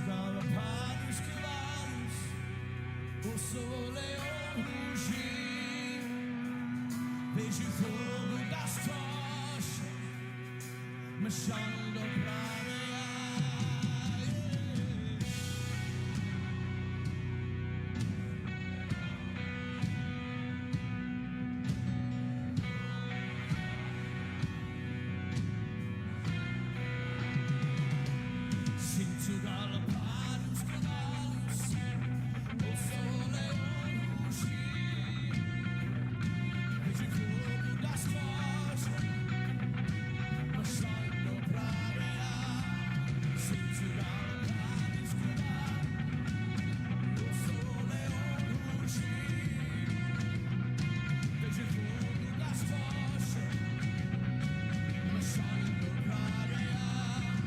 galopar dos cavalos, ouço o leão rugir, vejo o fogo das tochas marchando para areia. Sinto galopar os cavalos, ouço o leão rugir, vejo o fogo das tochas marchando para areia. Sinto galopar os cavalos, ouço o leão rugir, vejo o fogo das tochas marchando para areia.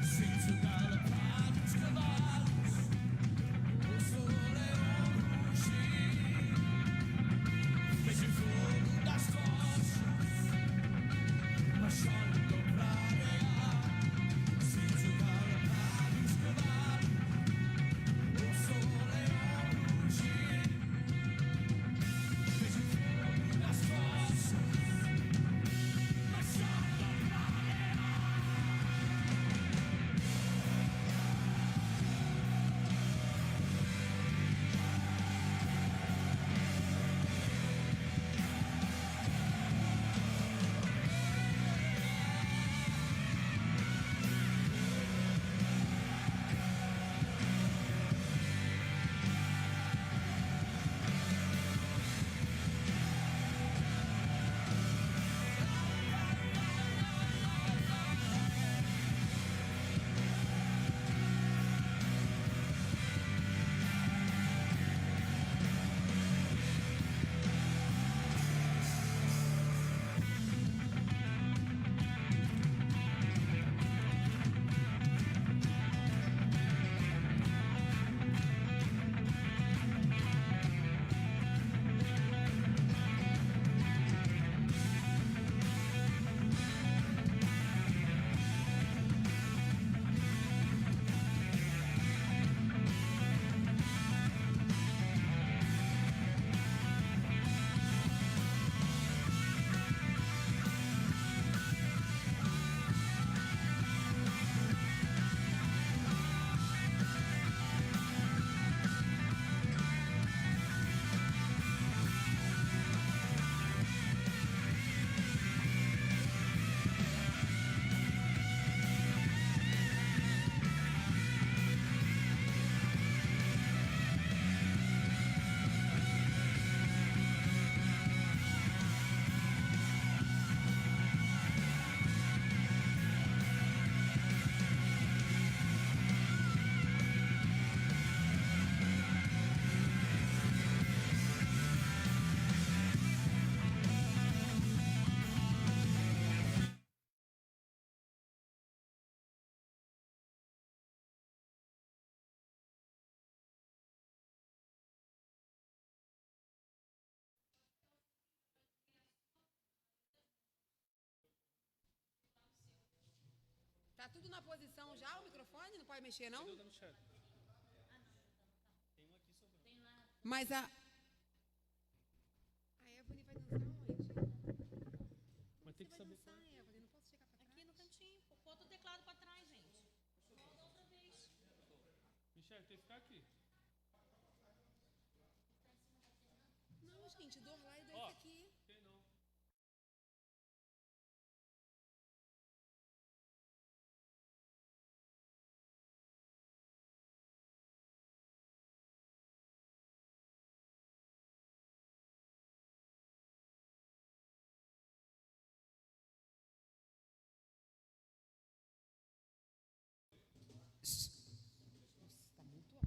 Sinto galopar os cavalos, ouço o leão rugir, vejo o fogo das tochas marchando para areia. Sinto galopar os cavalos, ouço o leão rugir, vejo o fogo das tochas marchando para areia. Sinto galopar os cavalos, ouço o leão rugir, vejo o fogo das tochas marchando para areia. Tá tudo na posição já, o microfone? Não pode mexer, não? Tá no chat. Tem um aqui sobrando. Mas a... Aí senti dor lá e dor aqui.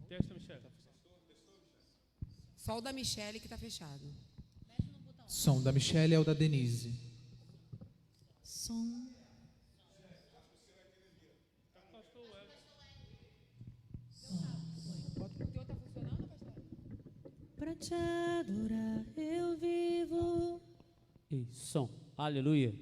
Testa, Michele. Só o da Michele que tá fechado. Som da Michele é o da Denise. Som. O teu tá funcionando, pastor? Pra te adorar eu vivo. E som. Aleluia.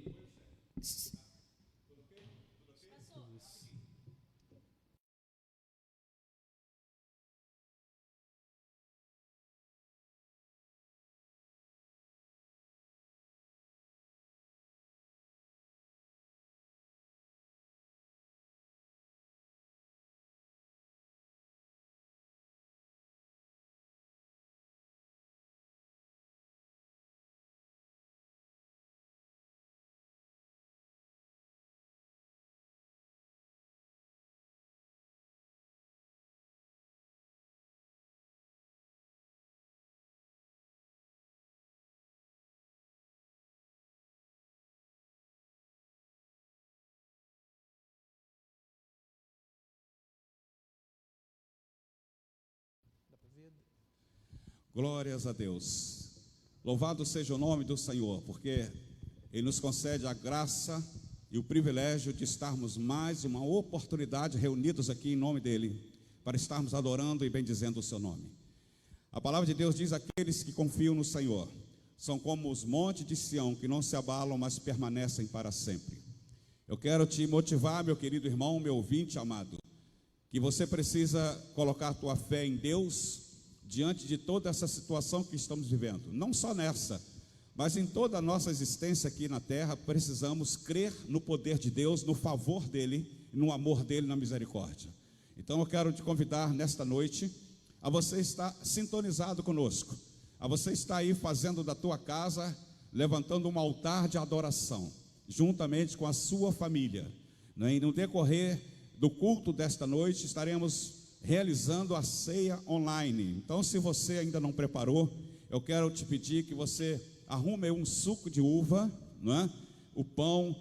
Glórias a Deus. Louvado seja o nome do Senhor, porque Ele nos concede a graça e o privilégio de estarmos mais uma oportunidade reunidos aqui em nome dEle, para estarmos adorando e bendizendo o seu nome. A palavra de Deus diz: aqueles que confiam no Senhor são como os montes de Sião, que não se abalam, mas permanecem para sempre. Eu quero te motivar, meu querido irmão, meu ouvinte amado, que você precisa colocar a tua fé em Deus diante de toda essa situação que estamos vivendo. Não só nessa, mas em toda a nossa existência aqui na terra, precisamos crer no poder de Deus, no favor dEle, no amor dEle, na misericórdia. Então eu quero te convidar nesta noite a você estar sintonizado conosco, a você estar aí fazendo da tua casa, levantando um altar de adoração, juntamente com a sua família. E no decorrer do culto desta noite, estaremos realizando a ceia online. Então, se você ainda não preparou, eu quero te pedir que você arrume um suco de uva, não é? O pão,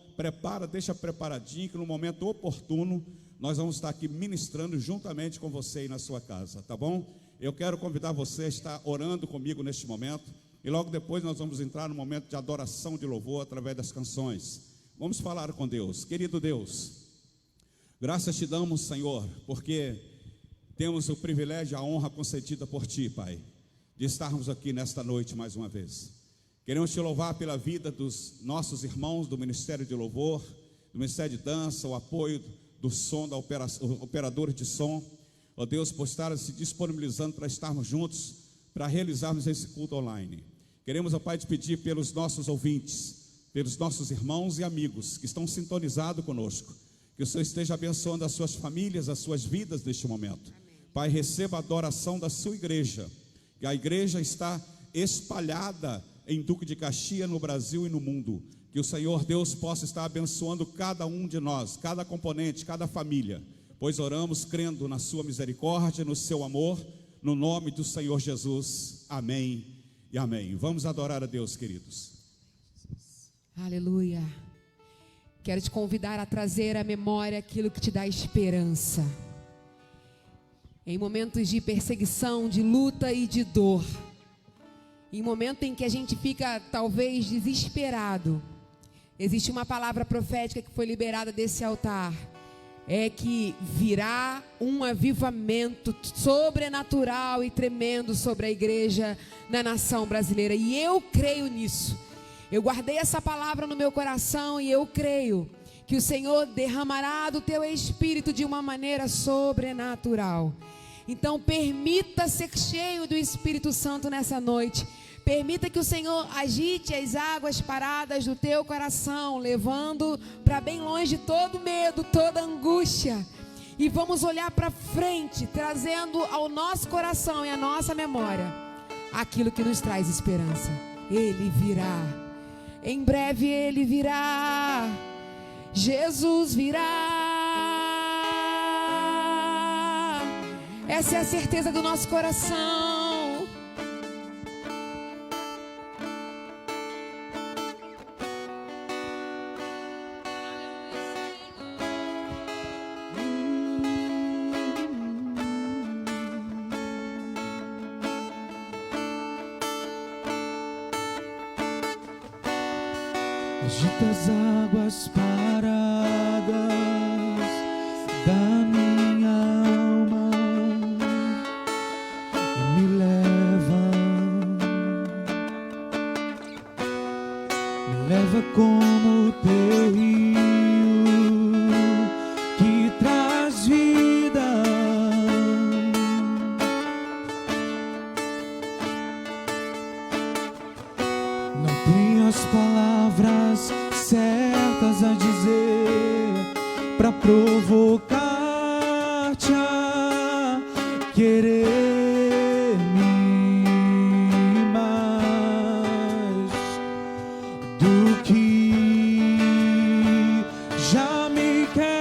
deixa preparadinho, que no momento oportuno nós vamos estar aqui ministrando juntamente com você aí na sua casa, tá bom? Eu quero convidar você a estar orando comigo neste momento, e logo depois nós vamos entrar no momento de adoração, de louvor, através das canções. Vamos falar com Deus. Querido Deus, graças te damos, Senhor, porque temos o privilégio e a honra concedida por Ti, Pai, de estarmos aqui nesta noite mais uma vez. Queremos Te louvar pela vida dos nossos irmãos do Ministério de Louvor, do Ministério de Dança, o apoio do som, da operadora de som. Ó Deus, por estar se disponibilizando para estarmos juntos, para realizarmos esse culto online. Queremos, ó Pai, te pedir pelos nossos ouvintes, pelos nossos irmãos e amigos que estão sintonizados conosco, que o Senhor esteja abençoando as suas famílias, as suas vidas neste momento. Pai, receba a adoração da sua igreja, que a igreja está espalhada em Duque de Caxias, no Brasil e no mundo. Que o Senhor Deus possa estar abençoando cada um de nós, cada componente, cada família, pois oramos crendo na sua misericórdia, no seu amor, no nome do Senhor Jesus. Amém e amém. Vamos adorar a Deus, queridos. Aleluia. Quero te convidar a trazer à memória aquilo que te dá esperança. Em momentos de perseguição, de luta e de dor, em momento em que a gente fica talvez desesperado, existe uma palavra profética que foi liberada desse altar, é que virá um avivamento sobrenatural e tremendo sobre a igreja na nação brasileira, e eu creio nisso. Eu guardei essa palavra no meu coração e eu creio que o Senhor derramará do teu espírito de uma maneira sobrenatural. Então permita ser cheio do Espírito Santo nessa noite. Permita que o Senhor agite as águas paradas do teu coração, levando para bem longe todo medo, toda angústia. E vamos olhar para frente, trazendo ao nosso coração e à nossa memória aquilo que nos traz esperança. Ele virá. Em breve Ele virá. Jesus virá. Essa é a certeza do nosso coração. Agita as águas paradas da minha alma e me leva como o teu rio que traz vida. Não tenho as palavras certas a dizer pra provocar-te a querer-me mais do que já me queres.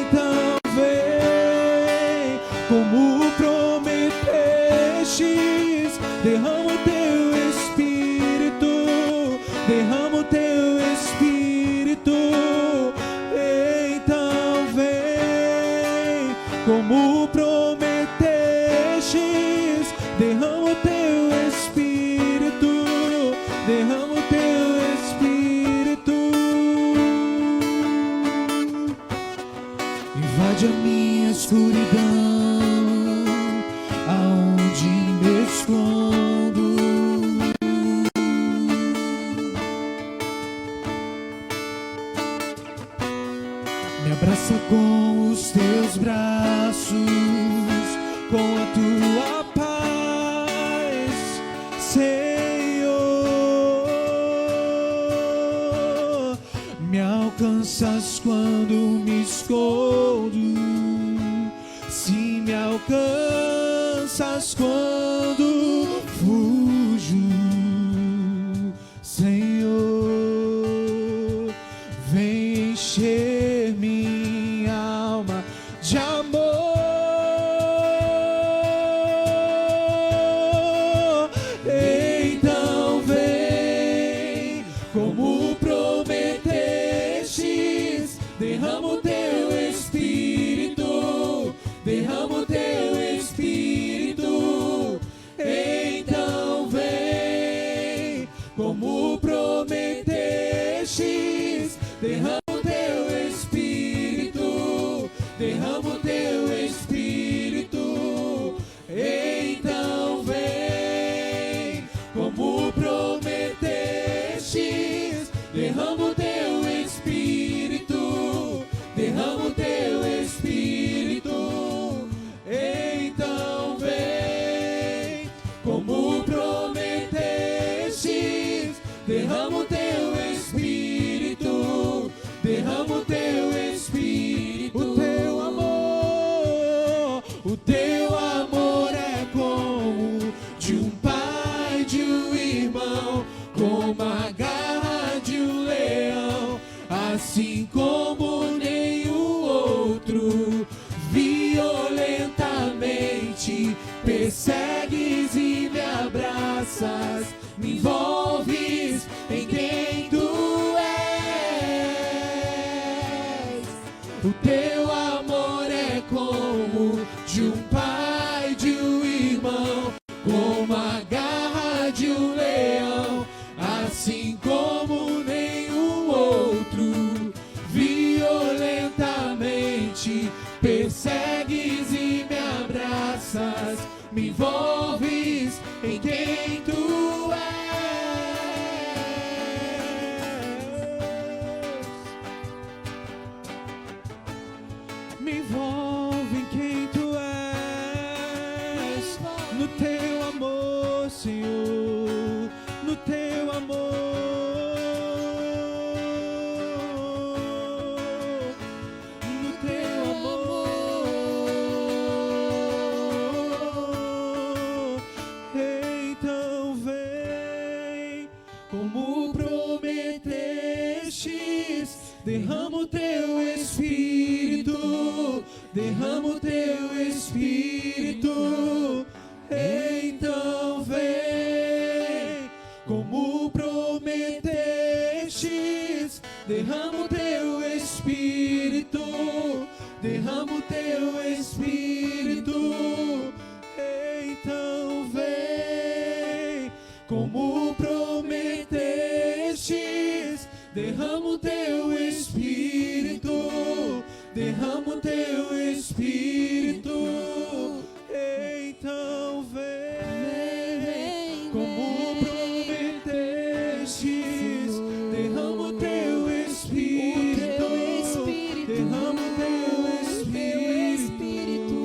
Então vem como prometestes, derrama o teu Espírito, derrama o teu Espírito. Então vem como prometestes, derrama o teu Espírito, derrama o teu Espírito. Invade a minha escuridão, aonde me escondo. Me abraça com os teus braços, com a tua paz, Senhor. Me alcanças quando me escondo, sim, me alcanças quando fujo, Senhor. Vem encher minha alma de amor. Então vem como prometestes, derrama o teu Espírito, derrama o teu Espírito. Então vem como prometestes, derrama o teu Espírito, derrama o teu Espírito. Então vem como prometestes, derrama o teu Espírito, derrama o teu Espírito. Então vem como prometestes, derrama o teu Espírito, derrama o teu Espírito. O teu amor é como de um pai, de um irmão, como a garra de um leão, assim como nenhum outro. Violentamente persegues e me abraças, me envolves em quem tu és. O teu amor é como de um pai, de um irmão, como a garra de um leão, assim como nenhum outro. Violentamente persegues e me abraças, me envolves em quem tu és. Me envolve em quem tu és, no teu amor, Senhor, no teu amor. No teu amor. derrama o teu Espírito. Então vem, como prometestes, derrama o teu Espírito, derrama o teu Espírito. Então vem, como prometestes, derrama o teu Espírito, derrama o teu Espírito. Então vem, como prometestes, derrama o teu Espírito, derrama o teu Espírito.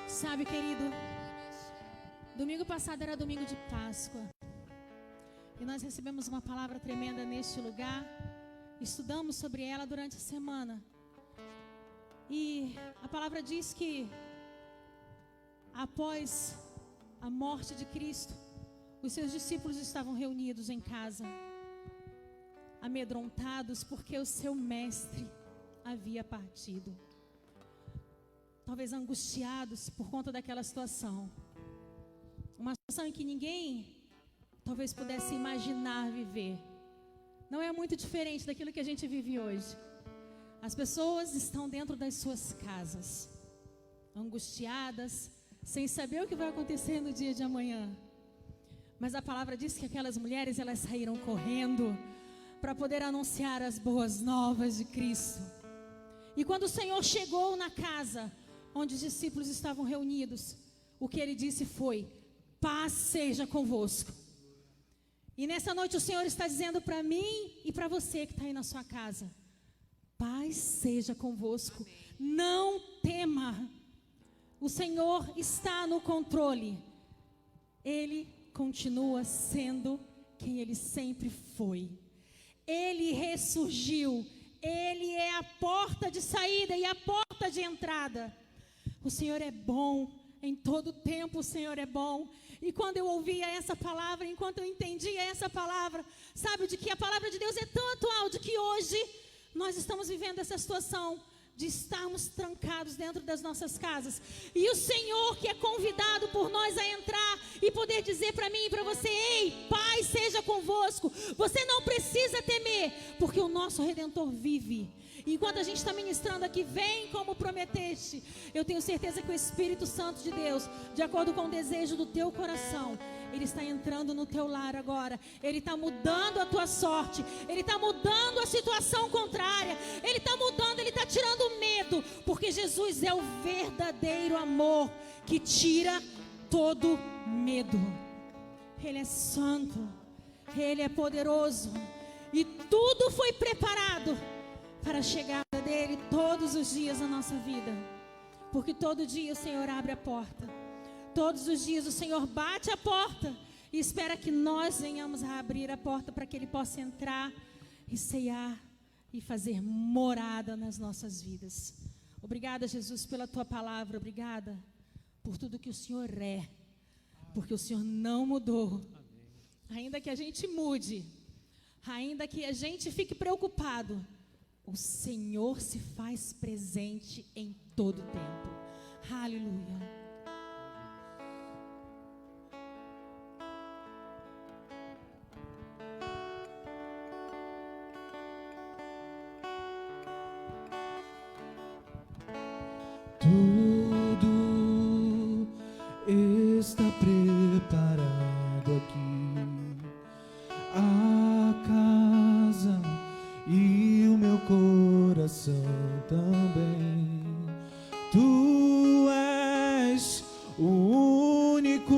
Sabe, querido, domingo passado era domingo de Páscoa. E nós recebemos uma palavra tremenda neste lugar. Estudamos sobre ela durante a semana. E a palavra diz que após a morte de Cristo, os seus discípulos estavam reunidos em casa, amedrontados porque o seu mestre havia partido. Talvez angustiados por conta daquela situação. Uma situação em que ninguém talvez pudesse imaginar viver. Não é muito diferente daquilo que a gente vive hoje. As pessoas estão dentro das suas casas, angustiadas, sem saber o que vai acontecer no dia de amanhã. Mas a palavra diz que aquelas mulheres, elas saíram correndo para poder anunciar as boas novas de Cristo. E quando o Senhor chegou na casa onde os discípulos estavam reunidos, o que ele disse foi: paz seja convosco. E nessa noite o Senhor está dizendo para mim e para você que está aí na sua casa: paz seja convosco. Não tema. O Senhor está no controle. Ele continua sendo quem Ele sempre foi. Ele ressurgiu. Ele é a porta de saída e a porta de entrada. O Senhor é bom. Em todo tempo o Senhor é bom. E quando eu ouvia essa palavra, enquanto eu entendia essa palavra, sabe, de que a palavra de Deus é tão atual, de que hoje nós estamos vivendo essa situação de estarmos trancados dentro das nossas casas. E o Senhor que é convidado por nós a entrar e poder dizer para mim e para você: ei, paz seja convosco. Você não precisa temer, porque o nosso Redentor vive. Enquanto a gente está ministrando aqui, vem como prometeste. Eu tenho certeza que o Espírito Santo de Deus, de acordo com o desejo do teu coração, Ele está entrando no teu lar agora. Ele está mudando a tua sorte. Ele está mudando a situação contrária. Ele está mudando, Ele está tirando o medo. Porque Jesus é o verdadeiro amor que tira todo medo. Ele é santo. Ele é poderoso. E tudo foi preparado para a chegada dele todos os dias na nossa vida. Porque todo dia o Senhor abre a porta. Todos os dias o Senhor bate a porta e espera que nós venhamos a abrir a porta para que Ele possa entrar e ceiar e fazer morada nas nossas vidas. Obrigada, Jesus, pela Tua palavra. Obrigada por tudo que o Senhor é. Porque o Senhor não mudou. Ainda que a gente mude, ainda que a gente fique preocupado, o Senhor se faz presente em todo tempo. Aleluia. Tudo está preparado aqui, a casa e o meu coração também. Tu és o único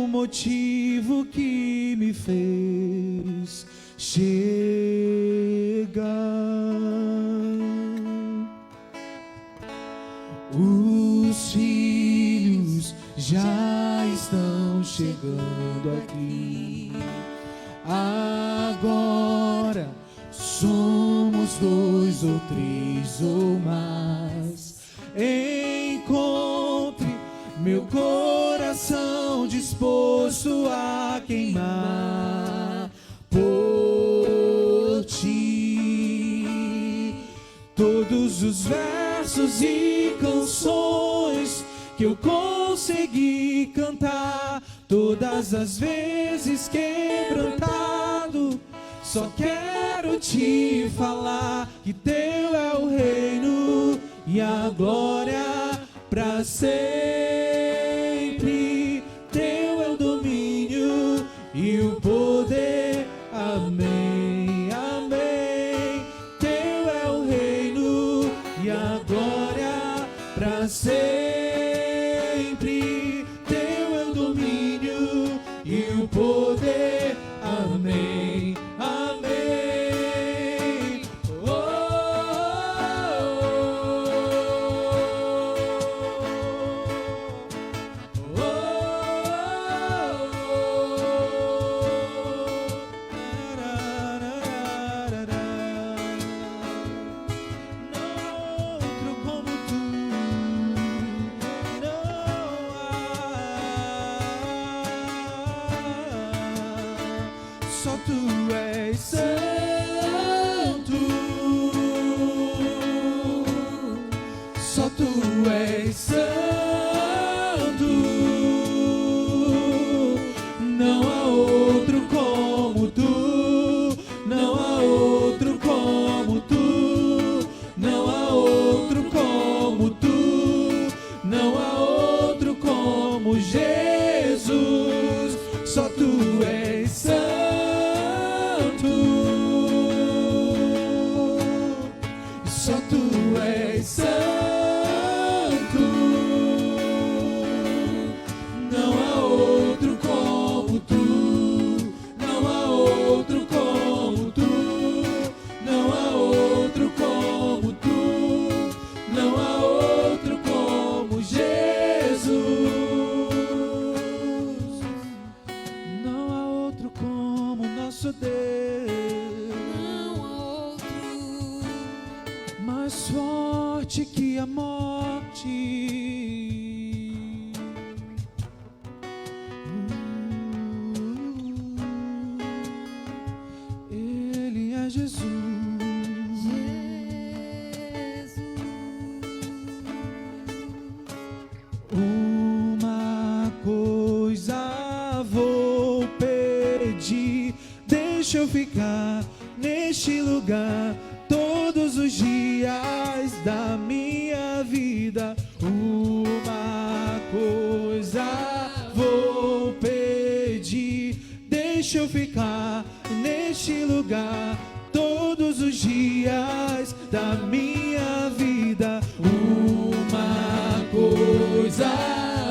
motivo que me fez chegar. Os filhos já estão chegando aqui. Agora somos 2 ou 3 ou mais. Encontre meu coração disposto a queimar por ti. Todos versos e canções que eu consegui cantar. Todas as vezes quebrantado, só quero te falar que teu é o reino e a glória pra sempre. Teu é o domínio e o poder. Amém, amém. Teu é o reino e a glória pra sempre. Teu é o domínio e o poder. Amém, amém. Oh, oh, oh, outro como tu, não há. Só tu és santo, só tu és santo, não há outro como tu, não há outro como tu, não há outro como tu, não há outro como Jesus, só tu és santo, só tu és santo, não há outro como tu, não há outro como tu, não há outro como tu, não há outro como Jesus, não há outro como nosso Deus, Não há outro. mais forte que a morte. Ele é Jesus. Uma coisa vou pedir, deixa eu ficar neste lugar todos os dias da minha vida. Uma coisa vou pedir, deixa eu ficar neste lugar todos os dias da minha vida. Uma coisa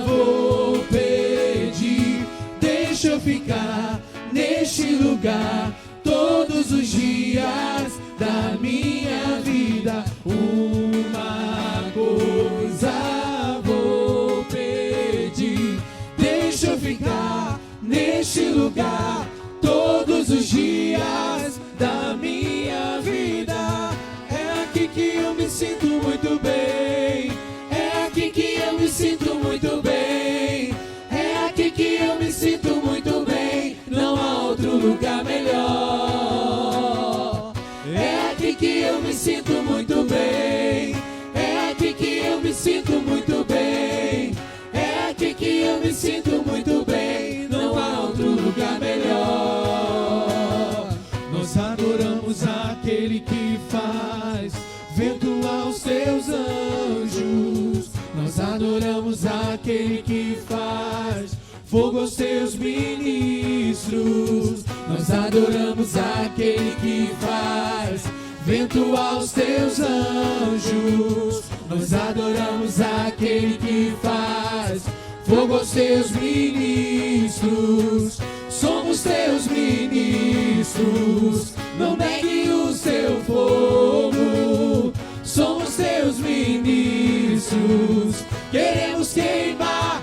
vou pedir, deixa eu ficar neste lugar todos os dias da minha vida. Uma coisa vou pedir, deixa eu ficar neste lugar todos os dias da minha vida. É aqui que eu me sinto muito bem, é aqui que eu me sinto muito bem, é aqui que eu me sinto muito bem, não há outro lugar melhor. É aqui que eu me sinto muito bem, é aqui que eu me sinto muito bem, é aqui que eu me sinto muito bem, não há outro lugar melhor. Nós adoramos aquele que faz vento aos seus anjos, nós adoramos aquele que faz fogo aos seus ministros, nós adoramos aquele que faz vento aos teus anjos, nós adoramos aquele que faz fogo aos teus ministros, somos teus ministros, não negue o seu fogo, somos teus ministros, queremos queimar,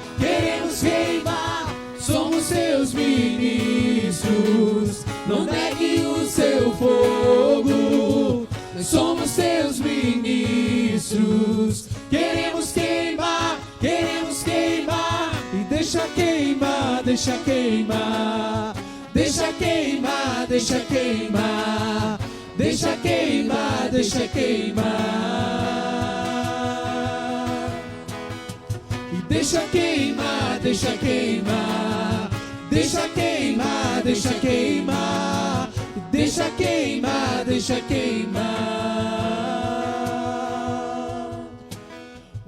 somos teus ministros, não negue o seu fogo, nós somos teus ministros, queremos queimar, e deixa queimar, deixa queimar, deixa queimar, deixa queimar, deixa queimar, deixa queimar. Deixa queimar, deixa queimar, deixa queimar, deixa queimar, deixa queimar, deixa queimar.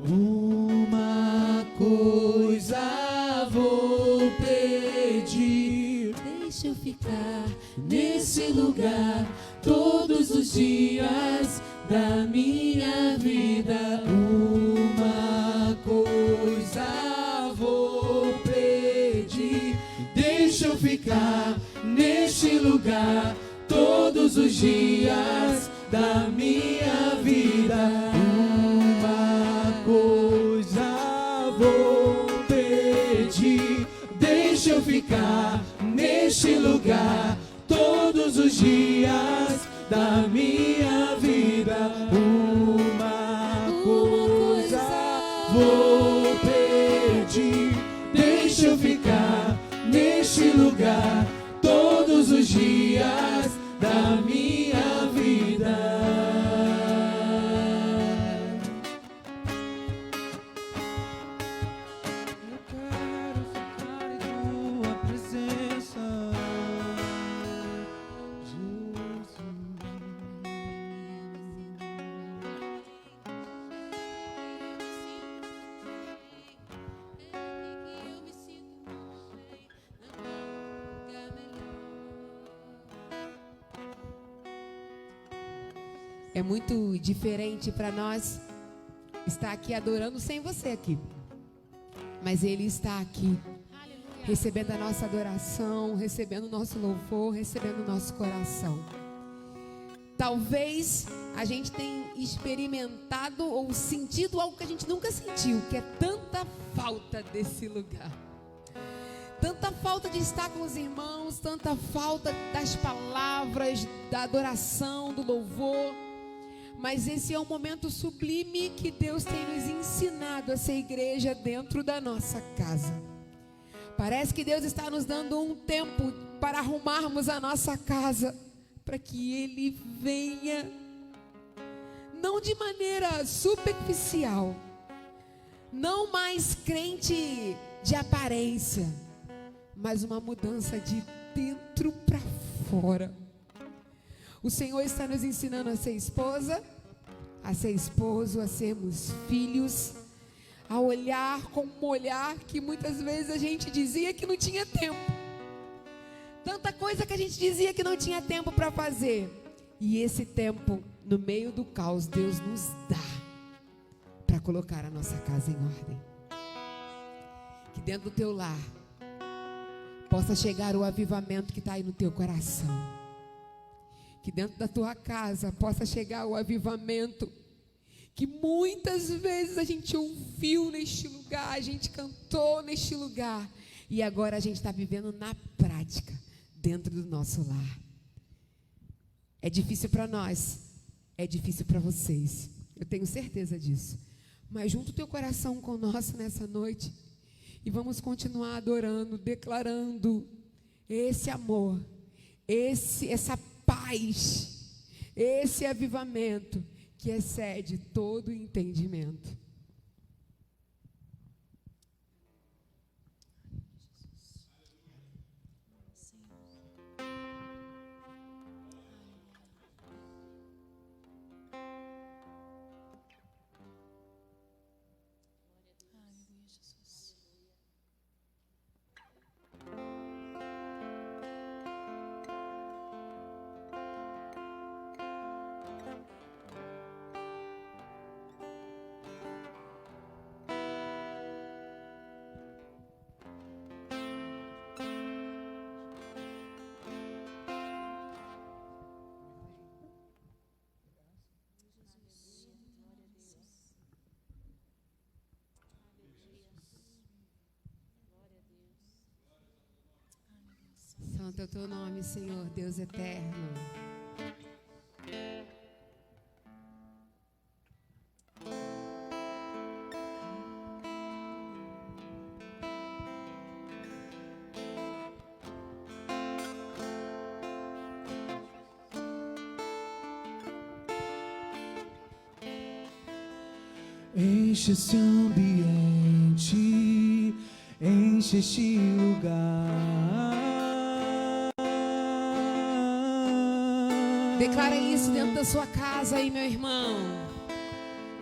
Uma coisa vou pedir, deixa eu ficar nesse lugar todos os dias da minha vida. Uma coisa vou pedir, deixa eu ficar neste lugar todos os dias da minha vida. Uma coisa vou pedir, deixa eu ficar neste lugar todos os dias da minha vida. Uma coisa vou pedir, deixa eu ficar neste lugar todos os dias da minha vida. Eu quero ficar em tua presença, Jesus. É muito diferente para nós estar aqui adorando sem você aqui. Mas Ele está aqui, recebendo a nossa adoração, recebendo o nosso louvor, recebendo o nosso coração. Talvez a gente tenha experimentado ou sentido algo que a gente nunca sentiu, que é tanta falta desse lugar. Tanta falta de estar com os irmãos, tanta falta das palavras, da adoração, do louvor. Mas esse é um momento sublime que Deus tem nos ensinado a ser igreja dentro da nossa casa. Parece que Deus está nos dando um tempo para arrumarmos a nossa casa, para que Ele venha, não de maneira superficial, não mais crente de aparência, mas uma mudança de dentro para fora. O Senhor está nos ensinando a ser esposa, a ser esposo, a sermos filhos, a olhar com um olhar que muitas vezes a gente dizia que não tinha tempo. Tanta coisa que a gente dizia que não tinha tempo para fazer. E esse tempo, no meio do caos, Deus nos dá para colocar a nossa casa em ordem. Que dentro do teu lar possa chegar o avivamento que está aí no teu coração. Que dentro da tua casa possa chegar o avivamento que muitas vezes a gente ouviu neste lugar, a gente cantou neste lugar, e agora a gente está vivendo na prática, dentro do nosso lar. É difícil para nós, é difícil para vocês, eu tenho certeza disso. Mas junta o teu coração com o nosso nessa noite e vamos continuar adorando, declarando esse amor, essa paz, esse avivamento que excede todo entendimento. Santo é o teu nome, Senhor, Deus eterno. Enche esse ambiente enche este lugar. Declara isso dentro da sua casa aí, meu irmão.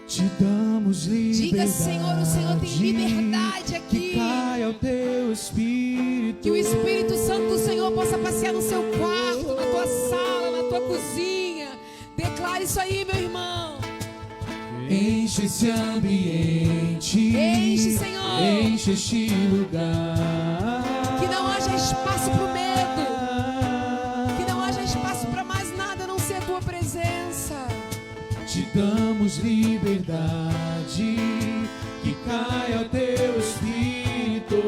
Te damos liberdade. Diga, Senhor, o Senhor tem liberdade aqui. Que caia o teu Espírito. Que o Espírito Santo do Senhor possa passear no seu quarto, na tua sala, na tua cozinha. Declare isso aí, meu irmão. Enche esse ambiente. Enche, Senhor. Enche este lugar. Que não haja espaço para o medo. Que não haja espaço para mais nada a não ser a tua presença. Te damos liberdade. Que caia o teu Espírito.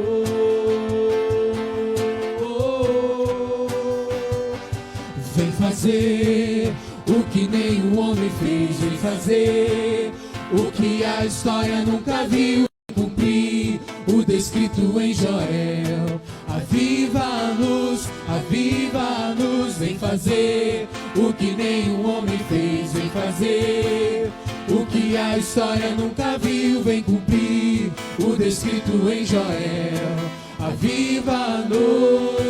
Vem fazer o que nenhum homem fez. Vem fazer o que a história nunca viu. Cumprir o descrito em Joel. Aviva-nos, aviva-nos. Vem fazer o que nenhum homem fez. Vem fazer o que a história nunca viu. Vem cumprir o descrito em Joel. Aviva-nos.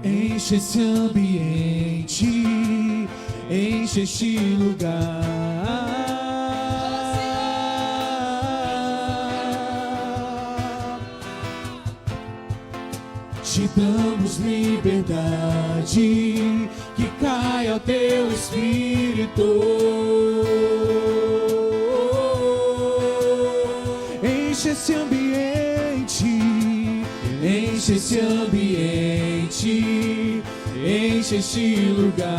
Enche esse ambiente, enche este lugar. Te damos liberdade, que caia o teu Espírito. Enche esse ambiente, enche esse ambiente, enche este lugar.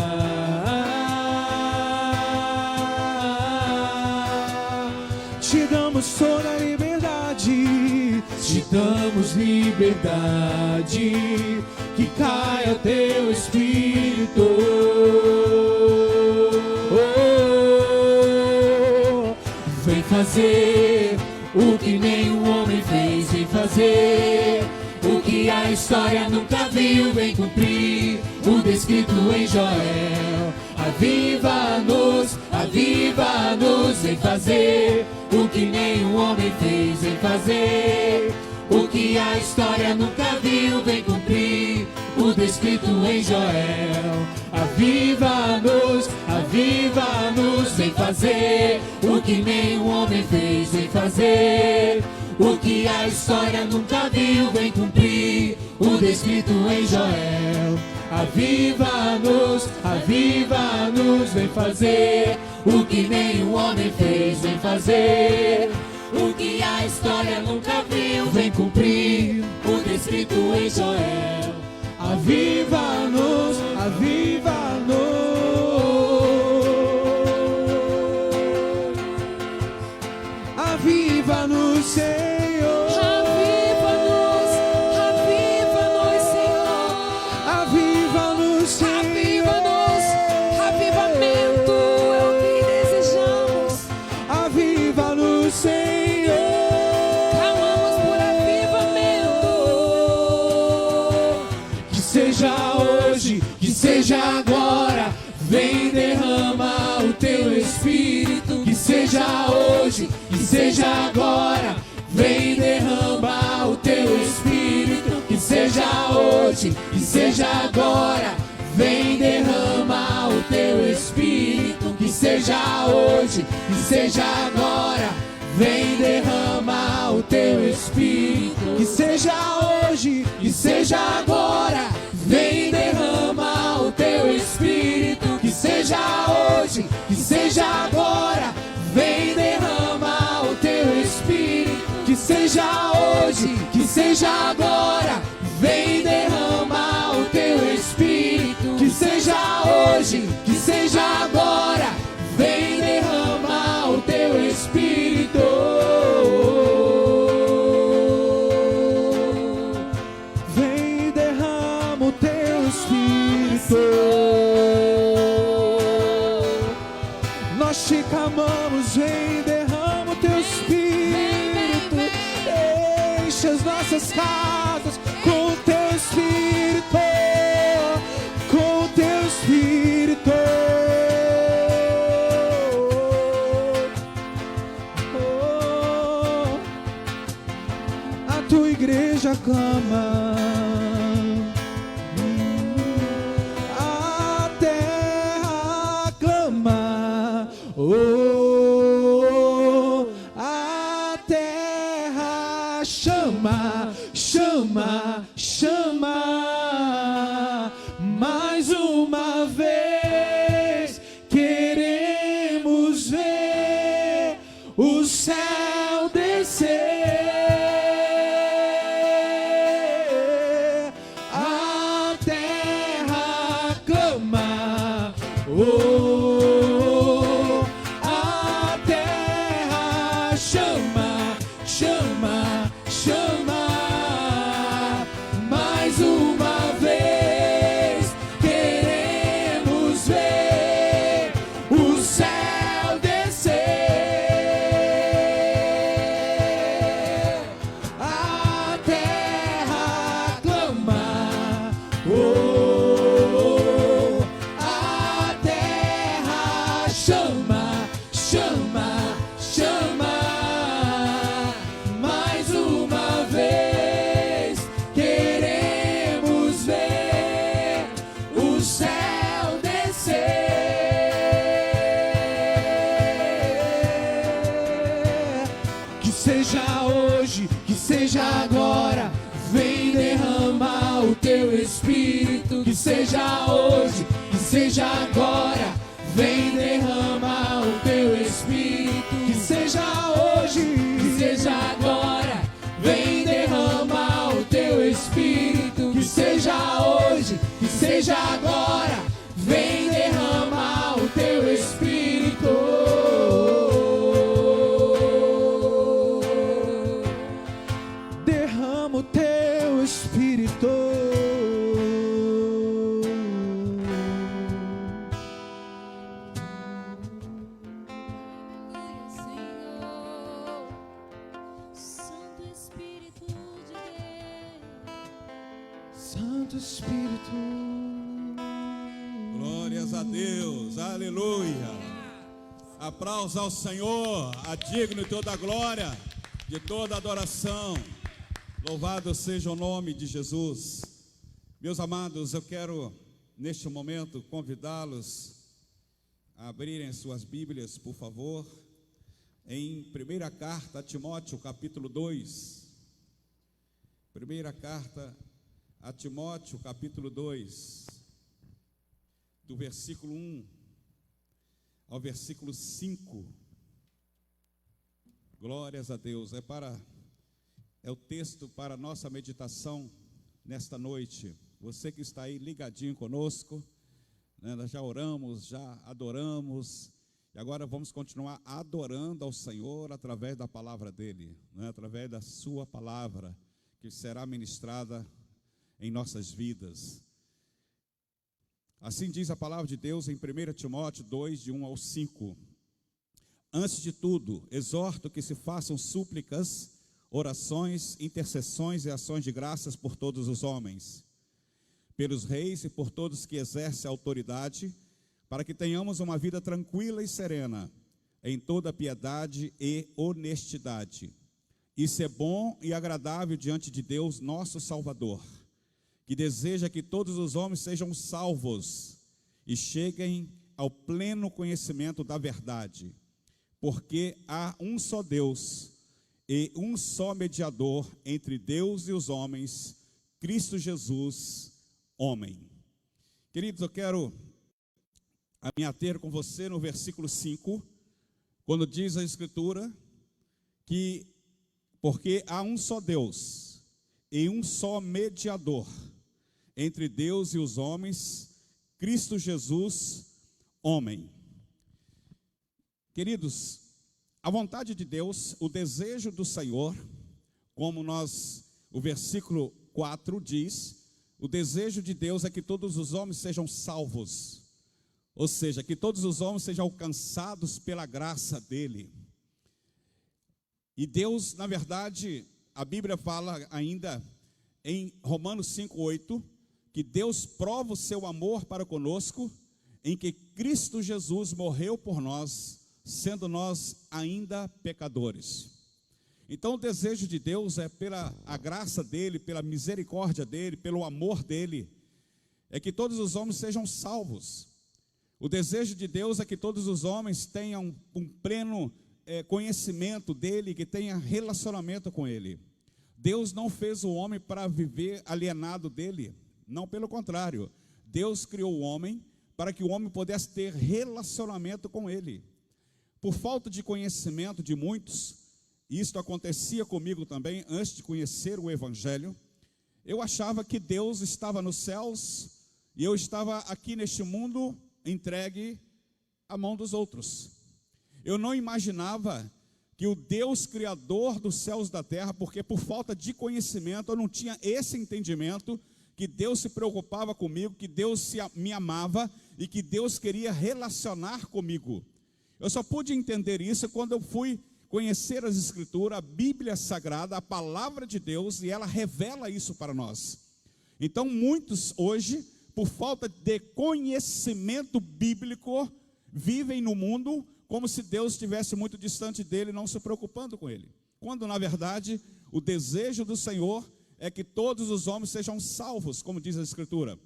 Te damos toda a liberdade, te damos liberdade, que caia o teu Espírito. Vem fazer o que nenhum homem fez. Vem fazer o que a história nunca viu. Vem cumprir o descrito em Joel. Aviva-nos, aviva-nos. Vem fazer o que nenhum homem fez. Vem fazer o que a história nunca viu. Vem cumprir o descrito em Joel. Aviva-nos, aviva-nos. Vem fazer o que nenhum homem fez. Vem fazer o que a história nunca viu. Vem cumprir o descrito em Joel. Aviva-nos, aviva-nos. Vem fazer o que nenhum homem fez. Vem fazer o que a história nunca viu. Vem cumprir o descrito em Joel. Aviva-nos, aviva-nos. Aviva-nos, Senhor. Aviva-nos, aviva-nos, Senhor. Aviva-nos, Senhor. Aviva-nos, avivamento é o que desejamos. Aviva-nos, Senhor. Clamamos por avivamento. Que seja hoje, que seja agora. Vem derrama o teu Espírito. Que seja hoje, que seja agora. Vem derrama o teu Espírito. Que seja hoje, que seja agora. Vem derrama o teu Espírito. Que seja hoje, que seja agora. Vem derrama o teu Espírito. Que seja hoje, que seja agora. Vem derrama o teu Espírito. Que seja hoje, que seja agora. Vem derrama o teu Espírito. Que seja hoje, que seja agora. Vem derrama o teu Espírito. Que seja hoje, que seja agora. Vem derrama o teu Espírito. Vem derrama o teu Espírito. Nós te clamamos, vem derrama o teu Espírito. enche as nossas casas com o teu Espírito, com o teu Espírito. A tua igreja clama, a terra clama, a terra chama, chama, chama. Mais uma vez queremos ver o céu descer. A terra clama, a terra chama, chama, chama. Mais uma vez queremos ver o céu descer. A terra clama, a terra chama, chama, chama. Mais uma vez queremos ver o céu descer. Que seja hoje, que seja agora, vem derramar o teu Espírito. Que seja hoje, que seja agora, vem derramar o teu Espírito. Que seja hoje, que seja agora, vem derramar o teu Espírito. Que seja hoje, que seja agora, vem derramar o teu Espírito. Derrama o teu Espírito. Santo Espírito de Deus. Santo Espírito. Glórias a Deus, aleluia. Aplausos ao Senhor, a digno de toda a glória, de toda a adoração. Louvado seja o nome de Jesus. Meus amados, eu quero neste momento convidá-los a abrirem suas Bíblias, por favor, em primeira carta a Timóteo, capítulo 2. Primeira carta a Timóteo, capítulo 2, do versículo 1 ao versículo 5. Glórias a Deus. É o texto para a nossa meditação nesta noite. Você que está aí ligadinho conosco, né, nós já oramos, já adoramos, e agora vamos continuar adorando ao Senhor através da palavra dEle, né, através da sua palavra, que será ministrada em nossas vidas. Assim diz a palavra de Deus em 1 Timóteo 2, de 1 ao 5. Antes de tudo, exorto que se façam súplicas, orações, intercessões e ações de graças por todos os homens, pelos reis e por todos que exercem a autoridade, para que tenhamos uma vida tranquila e serena, em toda piedade e honestidade. Isso é bom e agradável diante de Deus, nosso Salvador, que deseja que todos os homens sejam salvos e cheguem ao pleno conhecimento da verdade, porque há um só Deus e um só mediador entre Deus e os homens, Cristo Jesus, homem. Queridos, eu quero me ater com você no versículo 5, quando diz a Escritura que porque há um só Deus e um só mediador entre Deus e os homens, Cristo Jesus, homem. Queridos, a vontade de Deus, o desejo do Senhor, como o versículo 4 diz, o desejo de Deus é que todos os homens sejam salvos, ou seja, que todos os homens sejam alcançados pela graça dEle. E Deus, na verdade, a Bíblia fala ainda em Romanos 5:8, que Deus prova o seu amor para conosco, em que Cristo Jesus morreu por nós, sendo nós ainda pecadores. Então o desejo de Deus é, pela a graça dele, pela misericórdia dele, pelo amor dele, é que todos os homens sejam salvos. O desejo de Deus é que todos os homens tenham um pleno conhecimento dele, que tenham relacionamento com ele. Deus não fez o homem para viver alienado dele, não, pelo contrário. Deus criou o homem para que o homem pudesse ter relacionamento com ele. Por falta de conhecimento de muitos, isto acontecia comigo também, antes de conhecer o Evangelho, eu achava que Deus estava nos céus e eu estava aqui neste mundo entregue à mão dos outros. Eu não imaginava que o Deus criador dos céus e da terra, porque por falta de conhecimento eu não tinha esse entendimento, que Deus se preocupava comigo, que Deus me amava e que Deus queria relacionar comigo. Eu só pude entender isso quando eu fui conhecer as Escrituras, a Bíblia Sagrada, a Palavra de Deus, e ela revela isso para nós. Então muitos hoje, por falta de conhecimento bíblico, vivem no mundo como se Deus estivesse muito distante dele, não se preocupando com ele. Quando na verdade o desejo do Senhor é que todos os homens sejam salvos, como diz a Escritura.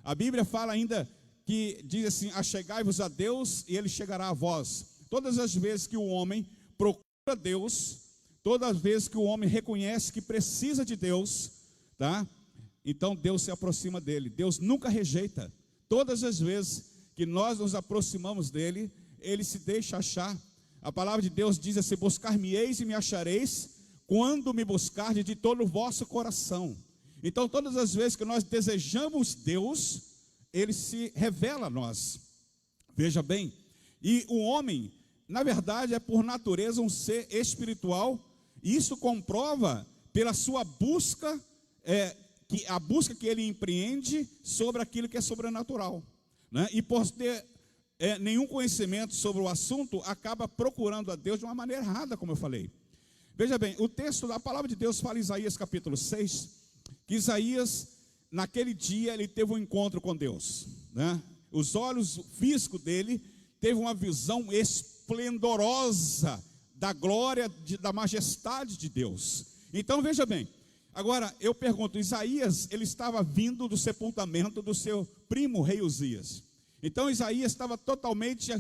A Bíblia fala ainda que diz assim: achegai-vos a Deus e ele chegará a vós. Todas as vezes que o homem procura Deus, todas as vezes que o homem reconhece que precisa de Deus, tá? Então Deus se aproxima dele. Deus nunca rejeita. Todas as vezes que nós nos aproximamos dele, ele se deixa achar. A palavra de Deus diz assim: buscar-me-eis e me achareis, quando me buscardes de todo o vosso coração. Então todas as vezes que nós desejamos Deus, ele se revela a nós. Veja bem, e o homem, na verdade, é por natureza um ser espiritual, e isso comprova pela sua busca, a busca que ele empreende sobre aquilo que é sobrenatural, né? E por ter nenhum conhecimento sobre o assunto, acaba procurando a Deus de uma maneira errada, como eu falei. Veja bem, o texto da palavra de Deus fala em Isaías capítulo 6, que Isaías, naquele dia, ele teve um encontro com Deus, né? Os olhos físicos dele teve uma visão esplendorosa da glória, da majestade de Deus. Então veja bem, agora eu pergunto, Isaías, ele estava vindo do sepultamento do seu primo rei Uzias. Então Isaías estava totalmente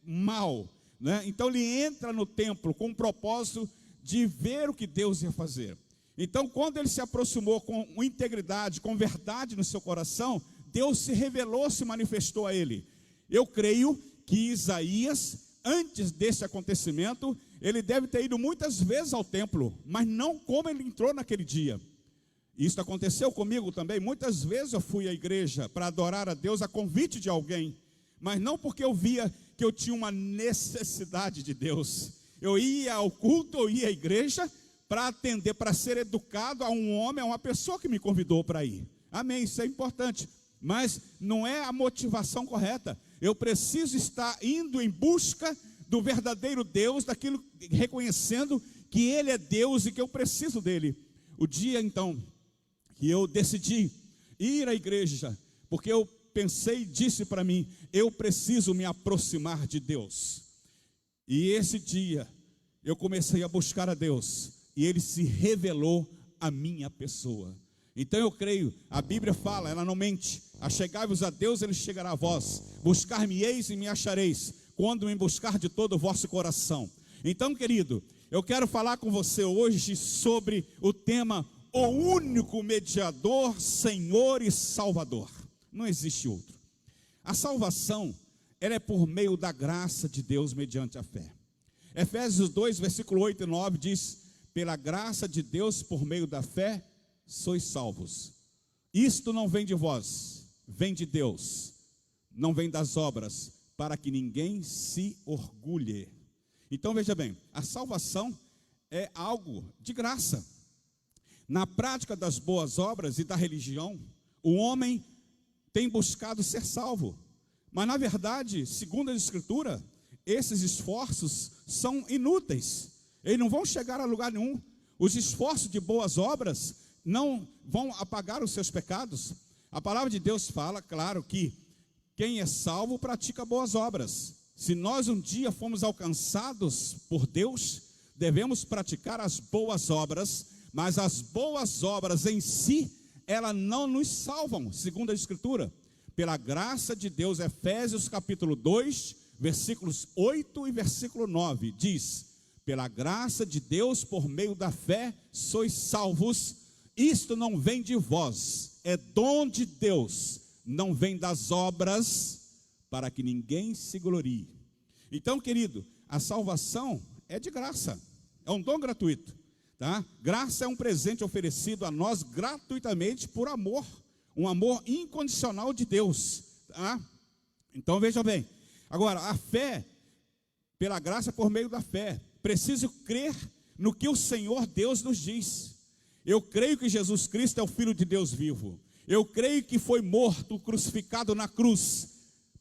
mal, né? Então ele entra no templo com o propósito de ver o que Deus ia fazer. Então quando ele se aproximou com integridade, com verdade no seu coração, Deus se revelou, se manifestou a ele. Eu creio que Isaías, antes desse acontecimento, ele deve ter ido muitas vezes ao templo, mas não como ele entrou naquele dia. Isso aconteceu comigo também. Muitas vezes eu fui à igreja para adorar a Deus a convite de alguém, mas não porque eu via que eu tinha uma necessidade de Deus. Eu ia ao culto, eu ia à igreja para atender, para ser educado a um homem, a uma pessoa que me convidou para ir. Amém, isso é importante, mas não é a motivação correta. Eu preciso estar indo em busca do verdadeiro Deus, daquilo, reconhecendo que Ele é Deus e que eu preciso dEle. O dia então que eu decidi ir à igreja, porque eu pensei e disse para mim, eu preciso me aproximar de Deus. E esse dia eu comecei a buscar a Deus e Ele se revelou à minha pessoa. Então eu creio, a Bíblia fala, ela não mente: achegai-vos a Deus, Ele chegará a vós. Buscar-me-eis e me achareis, quando me buscar de todo o vosso coração. Então, querido, eu quero falar com você hoje sobre o tema: o único mediador, Senhor e Salvador. Não existe outro. A salvação, ela é por meio da graça de Deus mediante a fé. Efésios 2, versículo 8 e 9 diz: pela graça de Deus, por meio da fé, sois salvos. Isto não vem de vós, vem de Deus, não vem das obras, para que ninguém se orgulhe. Então veja bem, a salvação é algo de graça. Na prática das boas obras e da religião, o homem tem buscado ser salvo, mas na verdade, segundo a Escritura, esses esforços são inúteis, eles não vão chegar a lugar nenhum, os esforços de boas obras não vão apagar os seus pecados. A palavra de Deus fala, claro, que quem é salvo pratica boas obras. Se nós um dia fomos alcançados por Deus, devemos praticar as boas obras, mas as boas obras em si, elas não nos salvam, segundo a Escritura. Pela graça de Deus, Efésios capítulo 2, versículos 8 e versículo 9, diz: pela graça de Deus, por meio da fé, sois salvos. Isto não vem de vós, é dom de Deus, não vem das obras, para que ninguém se glorie. Então, querido, a salvação é de graça, é um dom gratuito, tá? Graça é um presente oferecido a nós gratuitamente por amor, um amor incondicional de Deus, tá? Então, veja bem, agora, a fé, pela graça por meio da fé, preciso crer no que o Senhor Deus nos diz. Eu creio que Jesus Cristo é o Filho de Deus vivo. Eu creio que foi morto, crucificado na cruz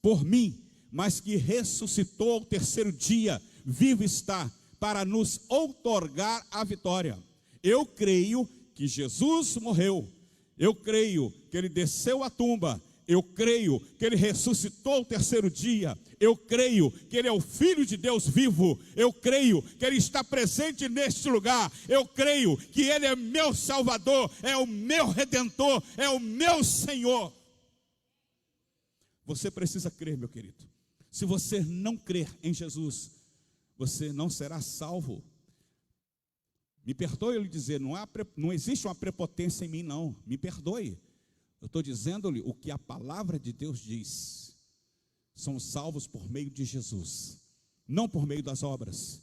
por mim, mas que ressuscitou ao terceiro dia, vivo está, para nos outorgar a vitória. Eu creio que Jesus morreu. Eu creio que Ele desceu à tumba. Eu creio que Ele ressuscitou ao terceiro dia. Eu creio que Ele é o Filho de Deus vivo. Eu creio que Ele está presente neste lugar. Eu creio que Ele é meu Salvador, é o meu Redentor, é o meu Senhor. Você precisa crer, meu querido. Se você não crer em Jesus, você não será salvo. Me perdoe eu lhe dizer, não existe uma prepotência em mim, não. Me perdoe. Eu estou dizendo-lhe o que a palavra de Deus diz. Somos salvos por meio de Jesus, não por meio das obras.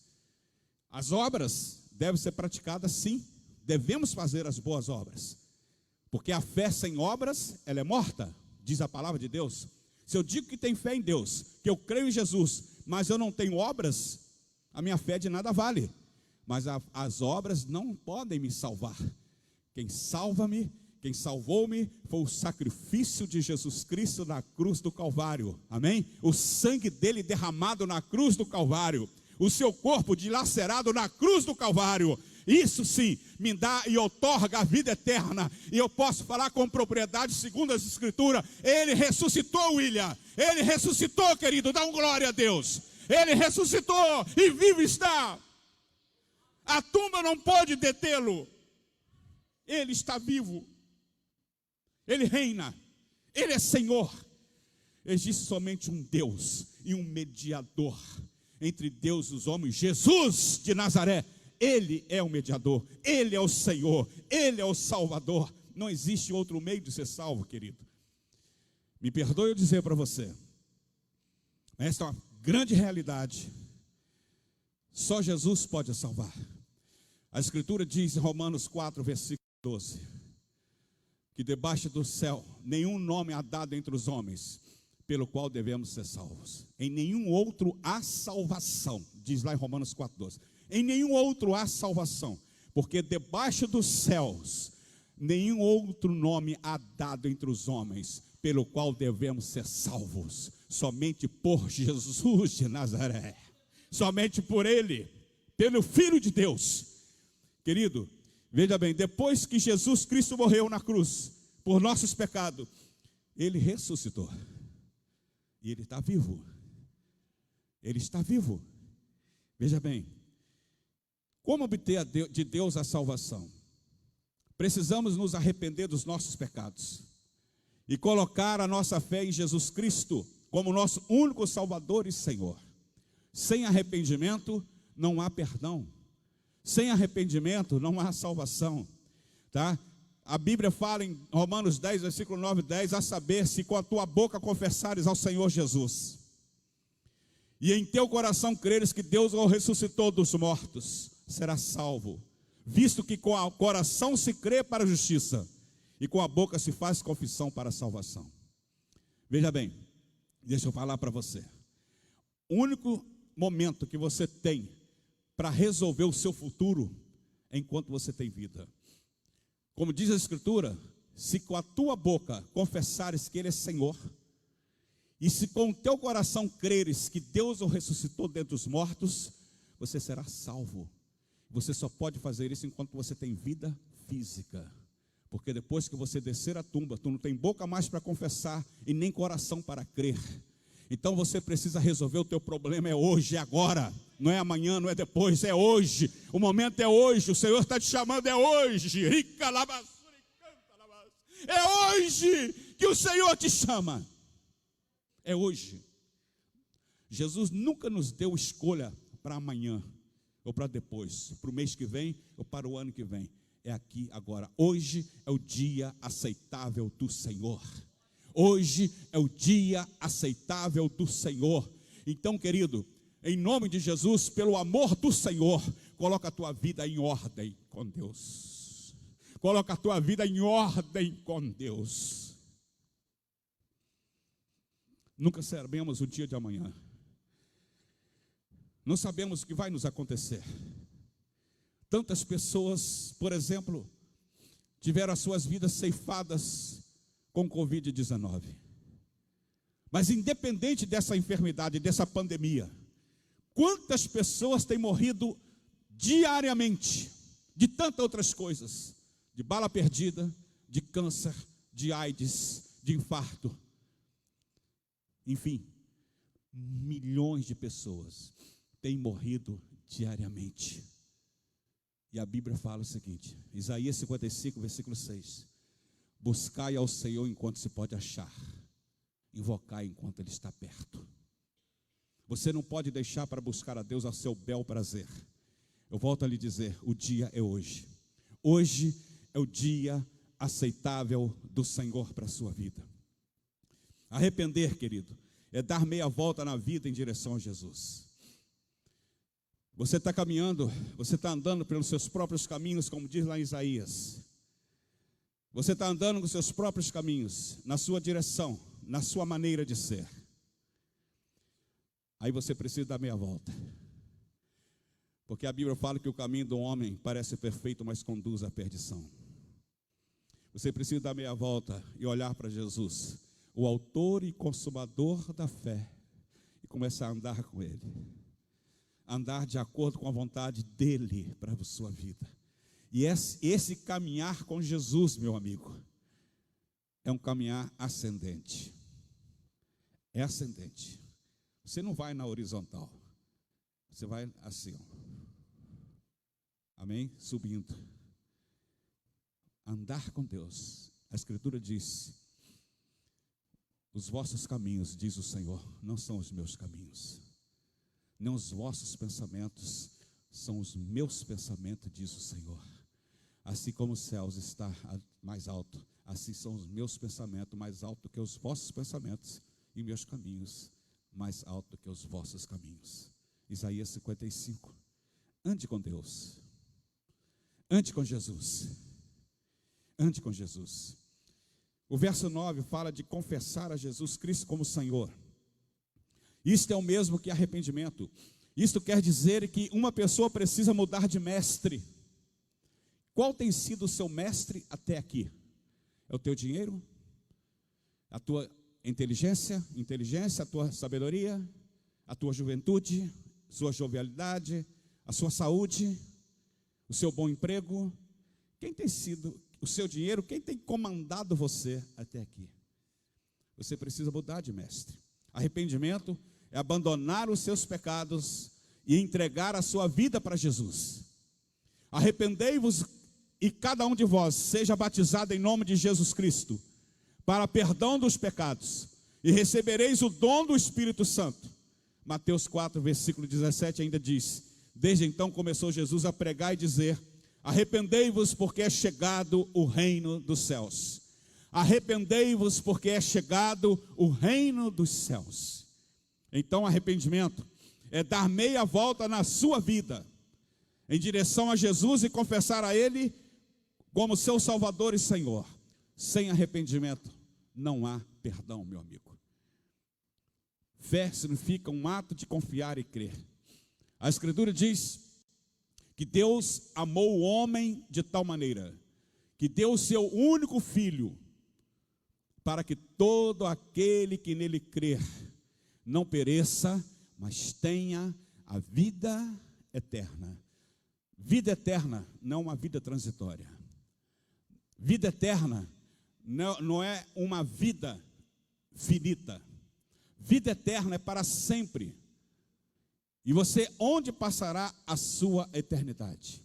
As obras devem ser praticadas, sim. Devemos fazer as boas obras, porque a fé sem obras, ela é morta, diz a palavra de Deus. Se eu digo que tenho fé em Deus, que eu creio em Jesus, mas eu não tenho obras, a minha fé de nada vale. Mas as obras não podem me salvar. Quem salva-me, quem salvou-me, foi o sacrifício de Jesus Cristo na cruz do Calvário, amém? O sangue dele derramado na cruz do Calvário, o seu corpo dilacerado na cruz do Calvário. Isso sim, me dá e outorga a vida eterna. E eu posso falar com propriedade, segundo as Escrituras. Ele ressuscitou, William. Ele ressuscitou, querido, dá um glória a Deus. Ele ressuscitou e vivo está. A tumba não pode detê-lo. Ele está vivo. Ele reina. Ele é Senhor. Existe somente um Deus e um mediador entre Deus e os homens, Jesus de Nazaré. Ele é o mediador, Ele é o Senhor, Ele é o Salvador. Não existe outro meio de ser salvo, querido. Me perdoe eu dizer para você, esta é uma grande realidade. Só Jesus pode salvar. A Escritura diz em Romanos 4, versículo 12, que debaixo do céu nenhum nome há dado entre os homens, pelo qual devemos ser salvos. Em nenhum outro há salvação, diz lá em Romanos 4, 12. Em nenhum outro há salvação, porque debaixo dos céus nenhum outro nome há dado entre os homens, pelo qual devemos ser salvos. Somente por Jesus de Nazaré, somente por Ele, pelo Filho de Deus. Querido, veja bem, depois que Jesus Cristo morreu na cruz por nossos pecados, Ele ressuscitou e Ele está vivo. Ele está vivo. Veja bem, como obter de Deus a salvação? Precisamos nos arrepender dos nossos pecados e colocar a nossa fé em Jesus Cristo como nosso único Salvador e Senhor. Sem arrependimento não há perdão. Sem arrependimento não há salvação, tá? A Bíblia fala em Romanos 10, versículo 9 e 10, a saber, se com a tua boca confessares ao Senhor Jesus e em teu coração creres que Deus o ressuscitou dos mortos, será salvo, visto que com o coração se crê para a justiça e com a boca se faz confissão para a salvação. Veja bem, deixa eu falar para você. O único momento que você tem para resolver o seu futuro é enquanto você tem vida. Como diz a Escritura, se com a tua boca confessares que Ele é Senhor, e se com o teu coração creres que Deus o ressuscitou dentre os mortos, você será salvo. Você só pode fazer isso enquanto você tem vida física. Porque depois que você descer a tumba, tu não tem boca mais para confessar e nem coração para crer. Então você precisa resolver o teu problema, é hoje, é agora. Não é amanhã, não é depois, é hoje. O momento é hoje, o Senhor está te chamando, é hoje. É hoje que o Senhor te chama. É hoje. Jesus nunca nos deu escolha para amanhã, ou para depois, para o mês que vem, ou para o ano que vem. É aqui, agora. Hoje é o dia aceitável do Senhor. Hoje é o dia aceitável do Senhor. Então, querido, em nome de Jesus, pelo amor do Senhor, coloca a tua vida em ordem com Deus. Coloca a tua vida em ordem com Deus. Nunca sabemos o dia de amanhã. Não sabemos o que vai nos acontecer. Tantas pessoas, por exemplo, tiveram as suas vidas ceifadas com Covid-19. Mas independente dessa enfermidade, dessa pandemia, quantas pessoas têm morrido diariamente de tantas outras coisas, de bala perdida, de câncer, de AIDS, de infarto, enfim, milhões de pessoas têm morrido diariamente. E a Bíblia fala o seguinte, Isaías 55, versículo 6, buscai ao Senhor enquanto se pode achar, invocai enquanto Ele está perto. Você não pode deixar para buscar a Deus ao seu bel prazer. Eu volto a lhe dizer, o dia é hoje. Hoje é o dia aceitável do Senhor para a sua vida. Arrepender, querido, é dar meia volta na vida em direção a Jesus. Você está caminhando, você está andando pelos seus próprios caminhos, como diz lá em Isaías. Você está andando com os seus próprios caminhos, na sua direção, na sua maneira de ser. Aí você precisa dar meia volta. Porque a Bíblia fala que o caminho do homem parece perfeito, mas conduz à perdição. Você precisa dar meia volta e olhar para Jesus, o autor e consumador da fé, e começar a andar com Ele. Andar de acordo com a vontade dEle para a sua vida. E esse caminhar com Jesus, meu amigo, é um caminhar ascendente. É ascendente. Você não vai na horizontal. Você vai assim, ó. Amém? Subindo. Andar com Deus. A Escritura diz, os vossos caminhos, diz o Senhor, não são os meus caminhos. Nem os vossos pensamentos são os meus pensamentos, diz o Senhor. Assim como os céus está mais alto, assim são os meus pensamentos mais altos que os vossos pensamentos, e meus caminhos mais altos que os vossos caminhos. Isaías 55. Ande com Deus. Ande com Jesus. Ande com Jesus. O verso 9 fala de confessar a Jesus Cristo como Senhor. Isto é o mesmo que arrependimento. Isto quer dizer que uma pessoa precisa mudar de mestre. Qual tem sido o seu mestre até aqui? É o teu dinheiro? A tua inteligência, a tua sabedoria, a tua juventude, sua jovialidade, a sua saúde, o seu bom emprego? Quem tem sido o seu dinheiro? Quem tem comandado você até aqui? Você precisa mudar de mestre. Arrependimento é abandonar os seus pecados e entregar a sua vida para Jesus. Arrependei-vos e cada um de vós seja batizado em nome de Jesus Cristo para perdão dos pecados e recebereis o dom do Espírito Santo. Mateus 4, versículo 17 ainda diz, desde então começou Jesus a pregar e dizer, arrependei-vos porque é chegado o reino dos céus. Arrependei-vos porque é chegado o reino dos céus. Então arrependimento é dar meia volta na sua vida em direção a Jesus e confessar a Ele como seu Salvador e Senhor. Sem arrependimento não há perdão, meu amigo. Fé significa um ato de confiar e crer. A Escritura diz que Deus amou o homem de tal maneira que deu o seu único filho para que todo aquele que nele crer não pereça, mas tenha a vida eterna. Vida eterna não é uma vida transitória. Vida eterna não é uma vida finita. Vida eterna é para sempre. E você, onde passará a sua eternidade?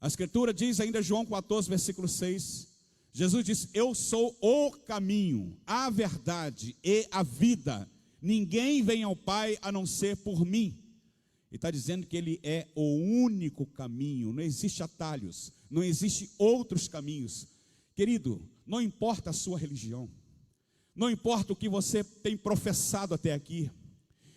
A Escritura diz ainda, João 14, versículo 6, Jesus diz: eu sou o caminho, a verdade e a vida. Ninguém vem ao Pai a não ser por mim. Ele está dizendo que Ele é o único caminho, não existe atalhos, não existe outros caminhos. Querido, não importa a sua religião, não importa o que você tem professado até aqui.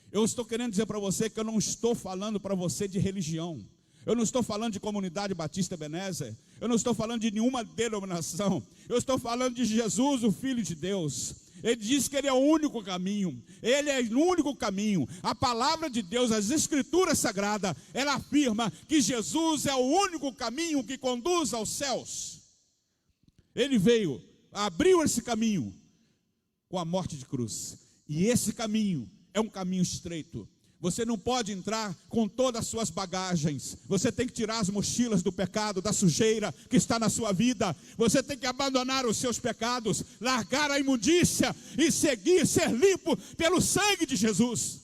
Eu estou querendo dizer para você que eu não estou falando para você de religião. Eu não estou falando de Comunidade Batista Ebenezer. Eu não estou falando de nenhuma denominação. Eu estou falando de Jesus, o Filho de Deus. Ele diz que Ele é o único caminho. Ele é o único caminho. A palavra de Deus, as Escrituras Sagradas, ela afirma que Jesus é o único caminho que conduz aos céus. Ele veio, abriu esse caminho com a morte de cruz. E esse caminho é um caminho estreito. Você não pode entrar com todas as suas bagagens. Você tem que tirar as mochilas do pecado, da sujeira que está na sua vida. Você tem que abandonar os seus pecados, largar a imundícia e seguir, ser limpo pelo sangue de Jesus.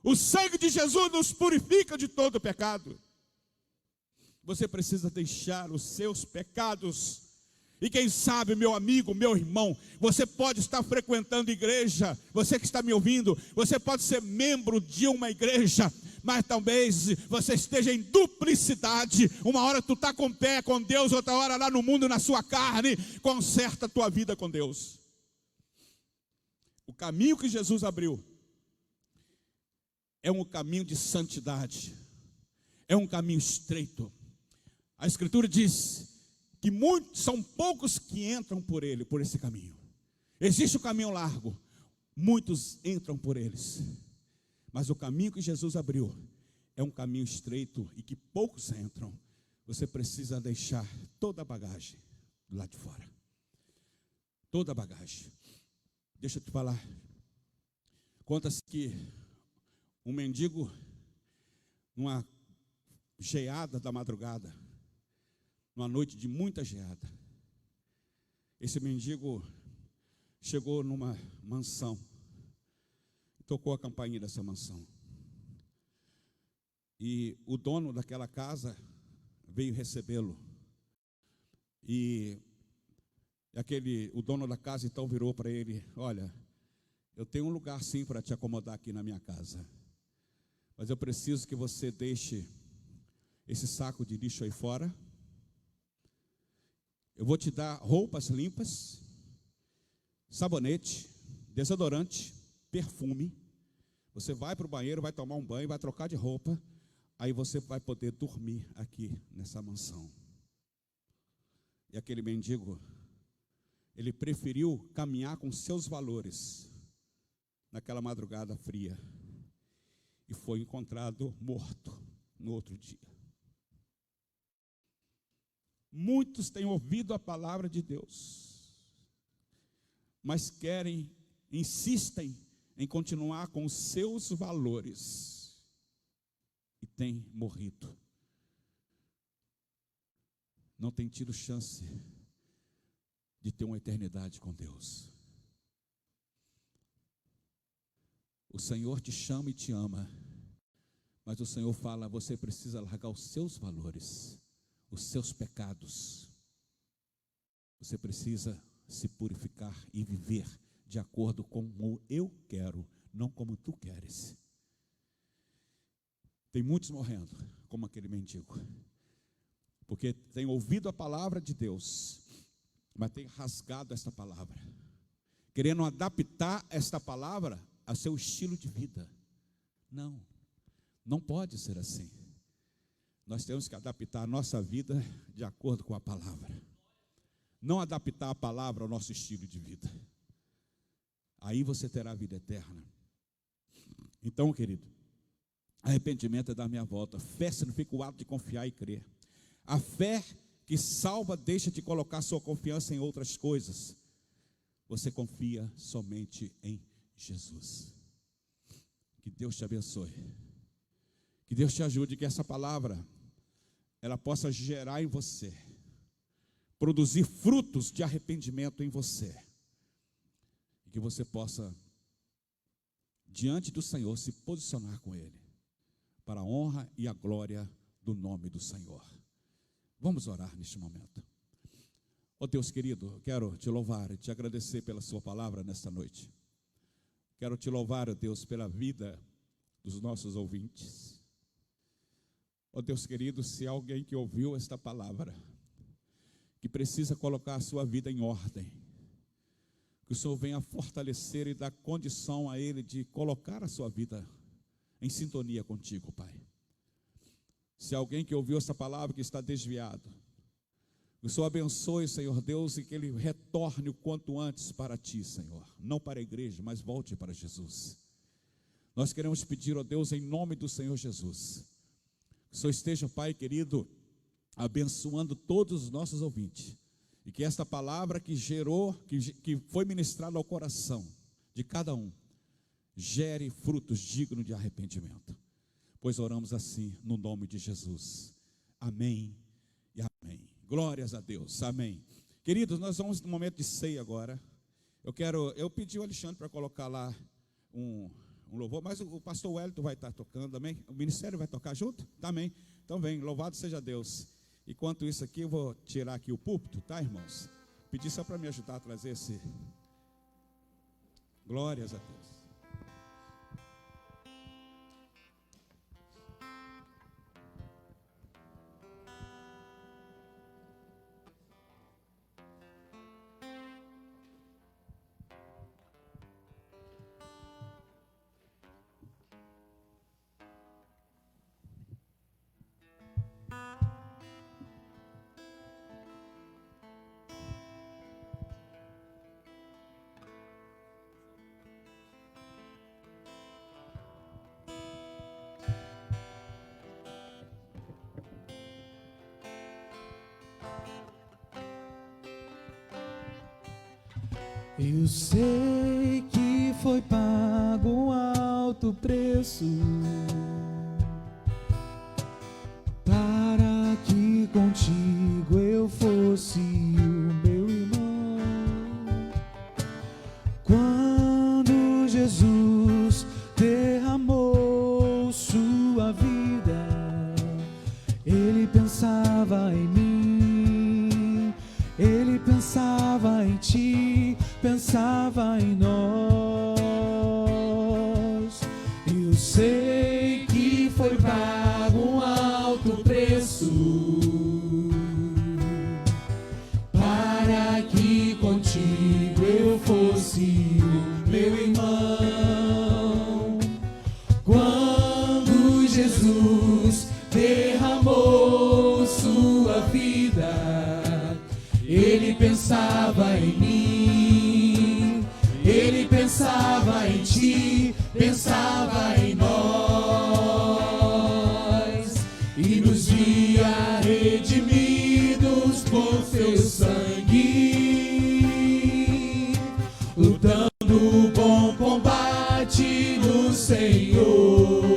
O sangue de Jesus nos purifica de todo pecado. Você precisa deixar os seus pecados. E quem sabe, meu amigo, meu irmão, você pode estar frequentando igreja, você que está me ouvindo, você pode ser membro de uma igreja, mas talvez você esteja em duplicidade. Uma hora tu está com pé com Deus, outra hora lá no mundo, na sua carne. Conserta a tua vida com Deus. O caminho que Jesus abriu é um caminho de santidade, é um caminho estreito. A Escritura diz que são poucos que entram por ele, por esse caminho. Existe o caminho largo, muitos entram por eles, mas o caminho que Jesus abriu é um caminho estreito e que poucos entram. Você precisa deixar toda a bagagem lá de fora, toda a bagagem. Deixa eu te falar, conta-se que um mendigo, numa geada da madrugada, numa noite de muita geada, esse mendigo chegou numa mansão, tocou a campainha dessa mansão, e o dono daquela casa veio recebê-lo, e o dono da casa então virou para ele: olha, eu tenho um lugar sim para te acomodar aqui na minha casa, mas eu preciso que você deixe esse saco de lixo aí fora. Eu vou te dar roupas limpas, sabonete, desodorante, perfume. Você vai para o banheiro, vai tomar um banho, vai trocar de roupa. Aí você vai poder dormir aqui nessa mansão. E aquele mendigo, ele preferiu caminhar com seus valores naquela madrugada fria. E foi encontrado morto no outro dia. Muitos têm ouvido a palavra de Deus, mas insistem em continuar com os seus valores e têm morrido. Não tem tido chance de ter uma eternidade com Deus. O Senhor te chama e te ama, mas o Senhor fala: você precisa largar os seus valores, os seus pecados. Você precisa se purificar e viver de acordo com o eu quero, não como tu queres. Tem muitos morrendo, como aquele mendigo, porque tem ouvido a palavra de Deus, mas tem rasgado esta palavra, querendo adaptar esta palavra a seu estilo de vida. Não pode ser assim. Nós temos que adaptar a nossa vida de acordo com a palavra. Não adaptar a palavra ao nosso estilo de vida. Aí você terá a vida eterna. Então, querido, arrependimento é dar meia volta. Fé significa o ato de confiar e crer. A fé que salva deixa de colocar sua confiança em outras coisas. Você confia somente em Jesus. Que Deus te abençoe. Que Deus te ajude, que essa palavra ela possa gerar em você, produzir frutos de arrependimento em você, e que você possa, diante do Senhor, se posicionar com Ele, para a honra e a glória do nome do Senhor. Vamos orar neste momento. Ó Deus querido, eu quero te louvar e te agradecer pela sua palavra nesta noite. Quero te louvar, ó Deus, pela vida dos nossos ouvintes. Ó Deus querido, se há alguém que ouviu esta palavra, que precisa colocar a sua vida em ordem, que o Senhor venha fortalecer e dar condição a ele de colocar a sua vida em sintonia contigo, Pai. Se há alguém que ouviu essa palavra que está desviado, que o Senhor abençoe, Senhor Deus, e que ele retorne o quanto antes para ti, Senhor. Não para a igreja, mas volte para Jesus. Nós queremos pedir, ó Deus, em nome do Senhor Jesus, que o Senhor esteja, Pai querido, abençoando todos os nossos ouvintes, e que esta palavra que gerou, que foi ministrada ao coração de cada um, gere frutos dignos de arrependimento. Pois oramos assim, no nome de Jesus. Amém e amém. Glórias a Deus, amém. Queridos, nós vamos no momento de ceia agora. Eu pedi o Alexandre para colocar lá um louvor, mas o pastor Wellington vai estar tocando, amém? O ministério vai tocar junto? Amém. Então vem, louvado seja Deus. Enquanto isso aqui, eu vou tirar aqui o púlpito, tá, irmãos? Pedi só para me ajudar a trazer esse. Glórias a Deus. Eu sei que foi pago um alto preço para que contigo eu fosse o meu irmão. Quando Jesus derramou sua vida, Ele pensava em mim, Ele pensava em ti, pensava em nós. Eu sei que foi pago um alto preço para que contigo eu fosse o meu irmão. Quando Jesus derramou sua vida, Ele pensava em mim, Ele pensava em ti, pensava em nós, e nos via redimidos por seu sangue, lutando o bom combate do Senhor,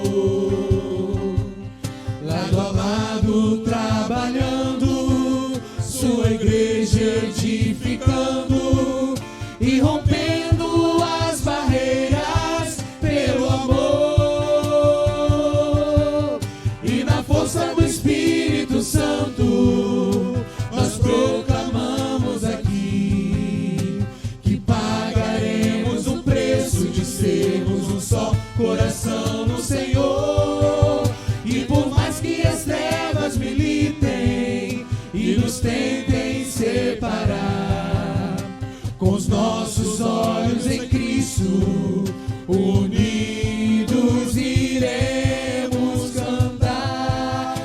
lado a lado trabalhando, sua igreja edificando e rompendo as barreiras pelo amor. E na força do Espírito Santo nós proclamamos aqui que pagaremos o preço de sermos um só coração no Senhor. E por mais que as trevas militem e nos tentem separar, com os nossos olhos em Cristo, unidos iremos cantar.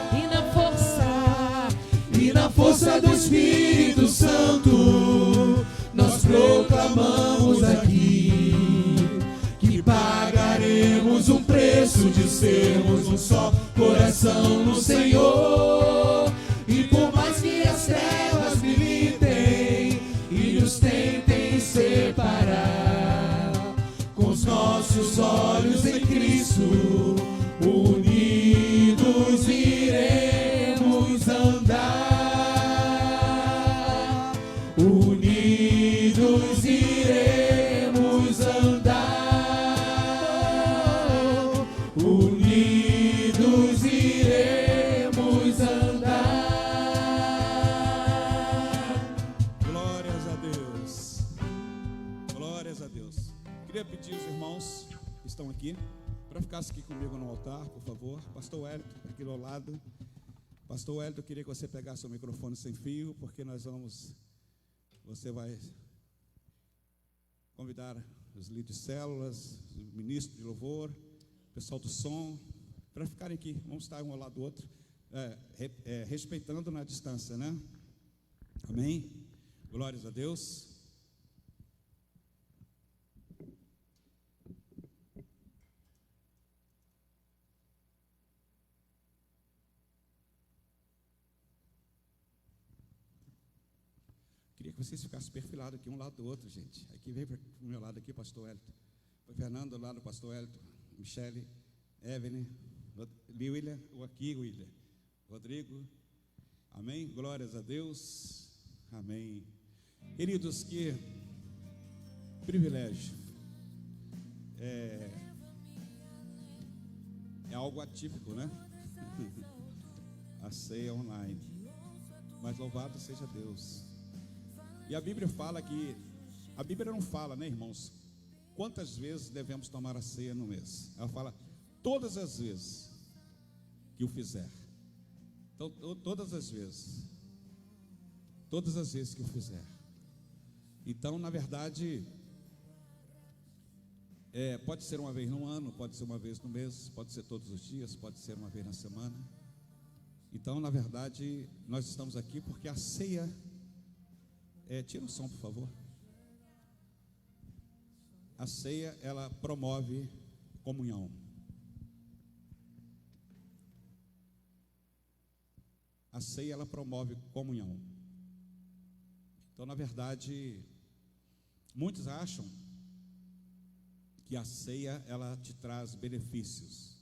E na força do Espírito Santo, nós proclamamos aqui que pagaremos um preço de sermos um só coração no Senhor. E por mais que as trevas militem e nos tentem separar, com os nossos olhos em Cristo, unidos iremos Queria pedir os irmãos que estão aqui para ficar aqui comigo no altar, por favor. Pastor Wellington, aqui do lado. Pastor Wellington, eu queria que você pegasse o microfone sem fio, porque você vai convidar os líderes de células, os ministros de louvor, o pessoal do som, para ficarem aqui. Vamos estar um ao lado do outro, respeitando na distância, né? Amém? Glórias a Deus. Queria que vocês ficassem perfilados aqui um lado do outro, gente. Aqui vem para o meu lado aqui, pastor Wellington. O Fernando lá do pastor Wellington, Michele, Evelyn, William, William, Rodrigo. Amém? Glórias a Deus. Amém. Queridos, que privilégio. É algo atípico, né? A ceia online. Mas louvado seja Deus. E a Bíblia fala que, a Bíblia não fala, né, irmãos, quantas vezes devemos tomar a ceia no mês. Ela fala todas as vezes que o fizer. Então, todas as vezes que o fizer. Então, na verdade, pode ser uma vez no ano, pode ser uma vez no mês, pode ser todos os dias, pode ser uma vez na semana. Então, na verdade, nós estamos aqui porque a ceia, tira o som, por favor. A ceia, ela promove comunhão. A ceia, ela promove comunhão. Então, na verdade, muitos acham que a ceia, ela te traz benefícios.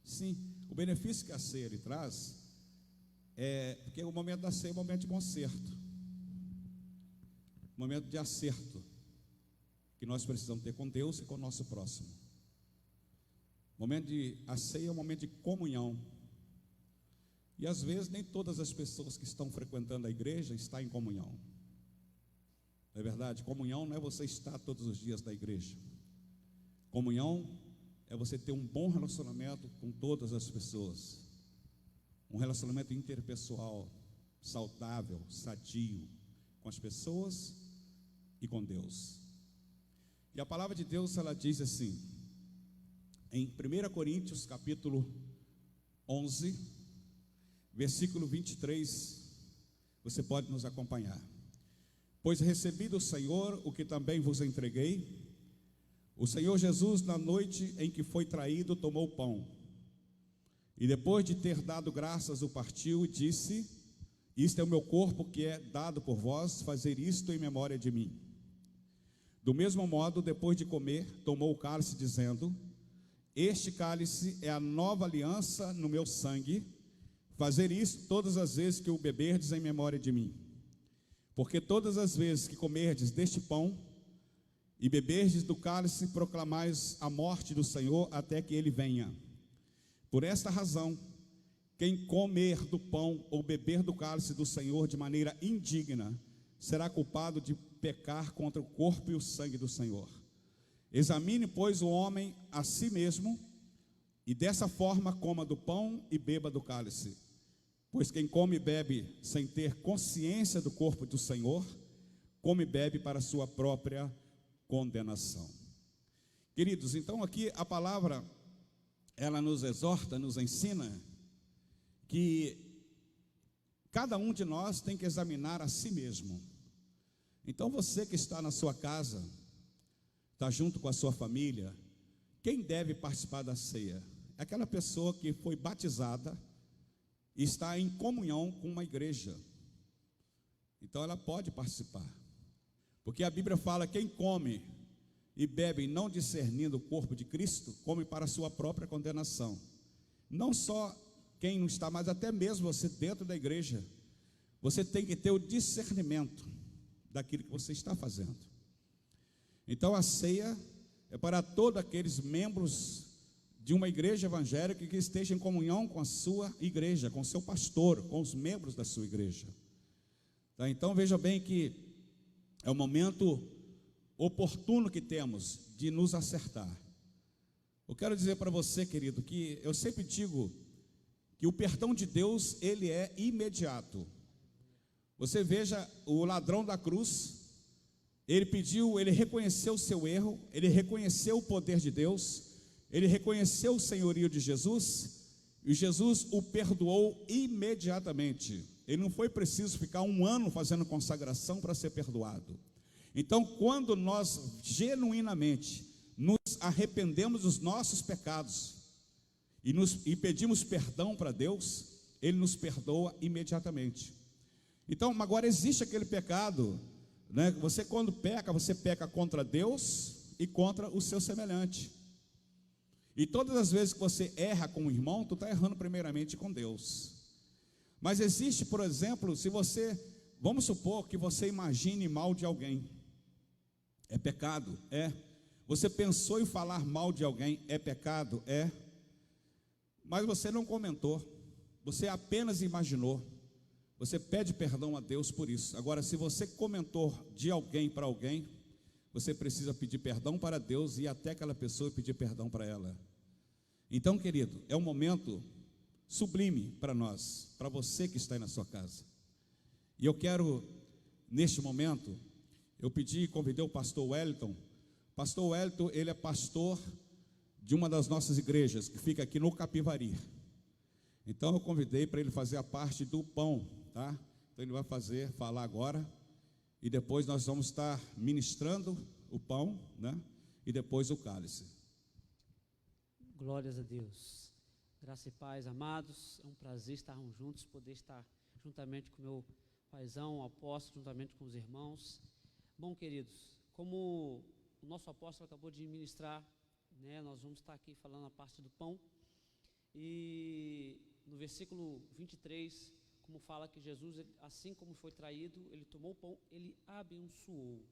Sim, o benefício que a ceia lhe traz porque o momento da ceia é um momento de conserto, momento de acerto que nós precisamos ter com Deus e com o nosso próximo. A ceia é um momento de comunhão. E às vezes nem todas as pessoas que estão frequentando a igreja estão em comunhão. Não é verdade? Comunhão não é você estar todos os dias na igreja. Comunhão é você ter um bom relacionamento com todas as pessoas. Um relacionamento interpessoal, saudável, sadio, com as pessoas e com Deus. E a palavra de Deus, ela diz assim, em 1 Coríntios capítulo 11, versículo 23, você pode nos acompanhar. Pois recebi do Senhor o que também vos entreguei. O Senhor Jesus, na noite em que foi traído, tomou o pão, e depois de ter dado graças, o partiu e disse: isto é o meu corpo que é dado por vós, fazer isto em memória de mim. Do mesmo modo, depois de comer, tomou o cálice, dizendo: este cálice é a nova aliança no meu sangue, fazer isso todas as vezes que o beberdes em memória de mim. Porque todas as vezes que comerdes deste pão e beberdes do cálice, proclamais a morte do Senhor até que ele venha. Por esta razão, quem comer do pão ou beber do cálice do Senhor de maneira indigna, será culpado de pecar contra o corpo e o sangue do Senhor. Examine, pois, o homem a si mesmo, e dessa forma coma do pão e beba do cálice. Pois quem come e bebe sem ter consciência do corpo do Senhor, come e bebe para a sua própria condenação. Queridos, então aqui a palavra, ela nos exorta, nos ensina que cada um de nós tem que examinar a si mesmo. Então você que está na sua casa, está junto com a sua família, quem deve participar da ceia? É aquela pessoa que foi batizada e está em comunhão com uma igreja. Então ela pode participar, porque a Bíblia fala: quem come e bebe não discernindo o corpo de Cristo, come para a sua própria condenação. Não só quem não está, mas até mesmo você dentro da igreja, você tem que ter o discernimento daquilo que você está fazendo. Então a ceia é para todos aqueles membros de uma igreja evangélica que esteja em comunhão com a sua igreja, com o seu pastor, com os membros da sua igreja. Tá? Então veja bem que é um momento oportuno que temos de nos acertar. Eu quero dizer para você, querido, que eu sempre digo que o perdão de Deus, ele é imediato. Você veja o ladrão da cruz, ele reconheceu o seu erro, ele reconheceu o poder de Deus, ele reconheceu o senhorio de Jesus, e Jesus o perdoou imediatamente. Ele não foi preciso ficar 1 ano fazendo consagração para ser perdoado. Então, quando nós genuinamente nos arrependemos dos nossos pecados e pedimos perdão para Deus, Ele nos perdoa imediatamente. Então, agora existe aquele pecado, né? Você quando peca, você peca contra Deus e contra o seu semelhante. E todas as vezes que você erra com o irmão, tu está errando primeiramente com Deus. Mas existe, por exemplo, vamos supor que você imagine mal de alguém. É pecado? É. Você pensou em falar mal de alguém? É pecado? É. Mas você não comentou, você apenas imaginou. Você pede perdão a Deus por isso. Agora, se você comentou de alguém para alguém, você precisa pedir perdão para Deus e até aquela pessoa pedir perdão para ela. Então, querido, é um momento sublime para nós, para você que está aí na sua casa. E eu quero, neste momento, eu pedi e convidei o pastor Wellington. Pastor Wellington, ele é pastor de uma das nossas igrejas, que fica aqui no Capivari. Então eu convidei para ele fazer a parte do pão, tá? Então ele vai falar agora, e depois nós vamos estar ministrando o pão, né? E depois o cálice. Glórias a Deus. Graça e paz, amados. É um prazer estarmos juntos, poder estar juntamente com meu paizão, o apóstolo, juntamente com os irmãos. Bom, queridos, como o nosso apóstolo acabou de ministrar, né, nós vamos estar aqui falando a parte do pão. E no versículo 23, como fala que Jesus, assim como foi traído, ele tomou o pão, ele abençoou.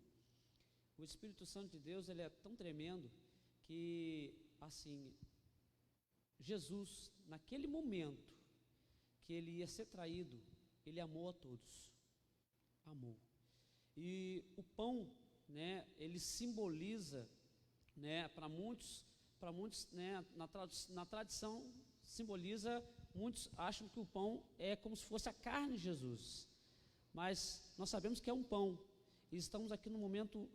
O Espírito Santo de Deus, ele é tão tremendo que, assim, Jesus, naquele momento que ele ia ser traído, ele amou a todos, amou. E o pão, né, ele simboliza, né, para muitos, né, na tradição, simboliza, muitos acham que o pão é como se fosse a carne de Jesus, mas nós sabemos que é um pão, e estamos aqui num momento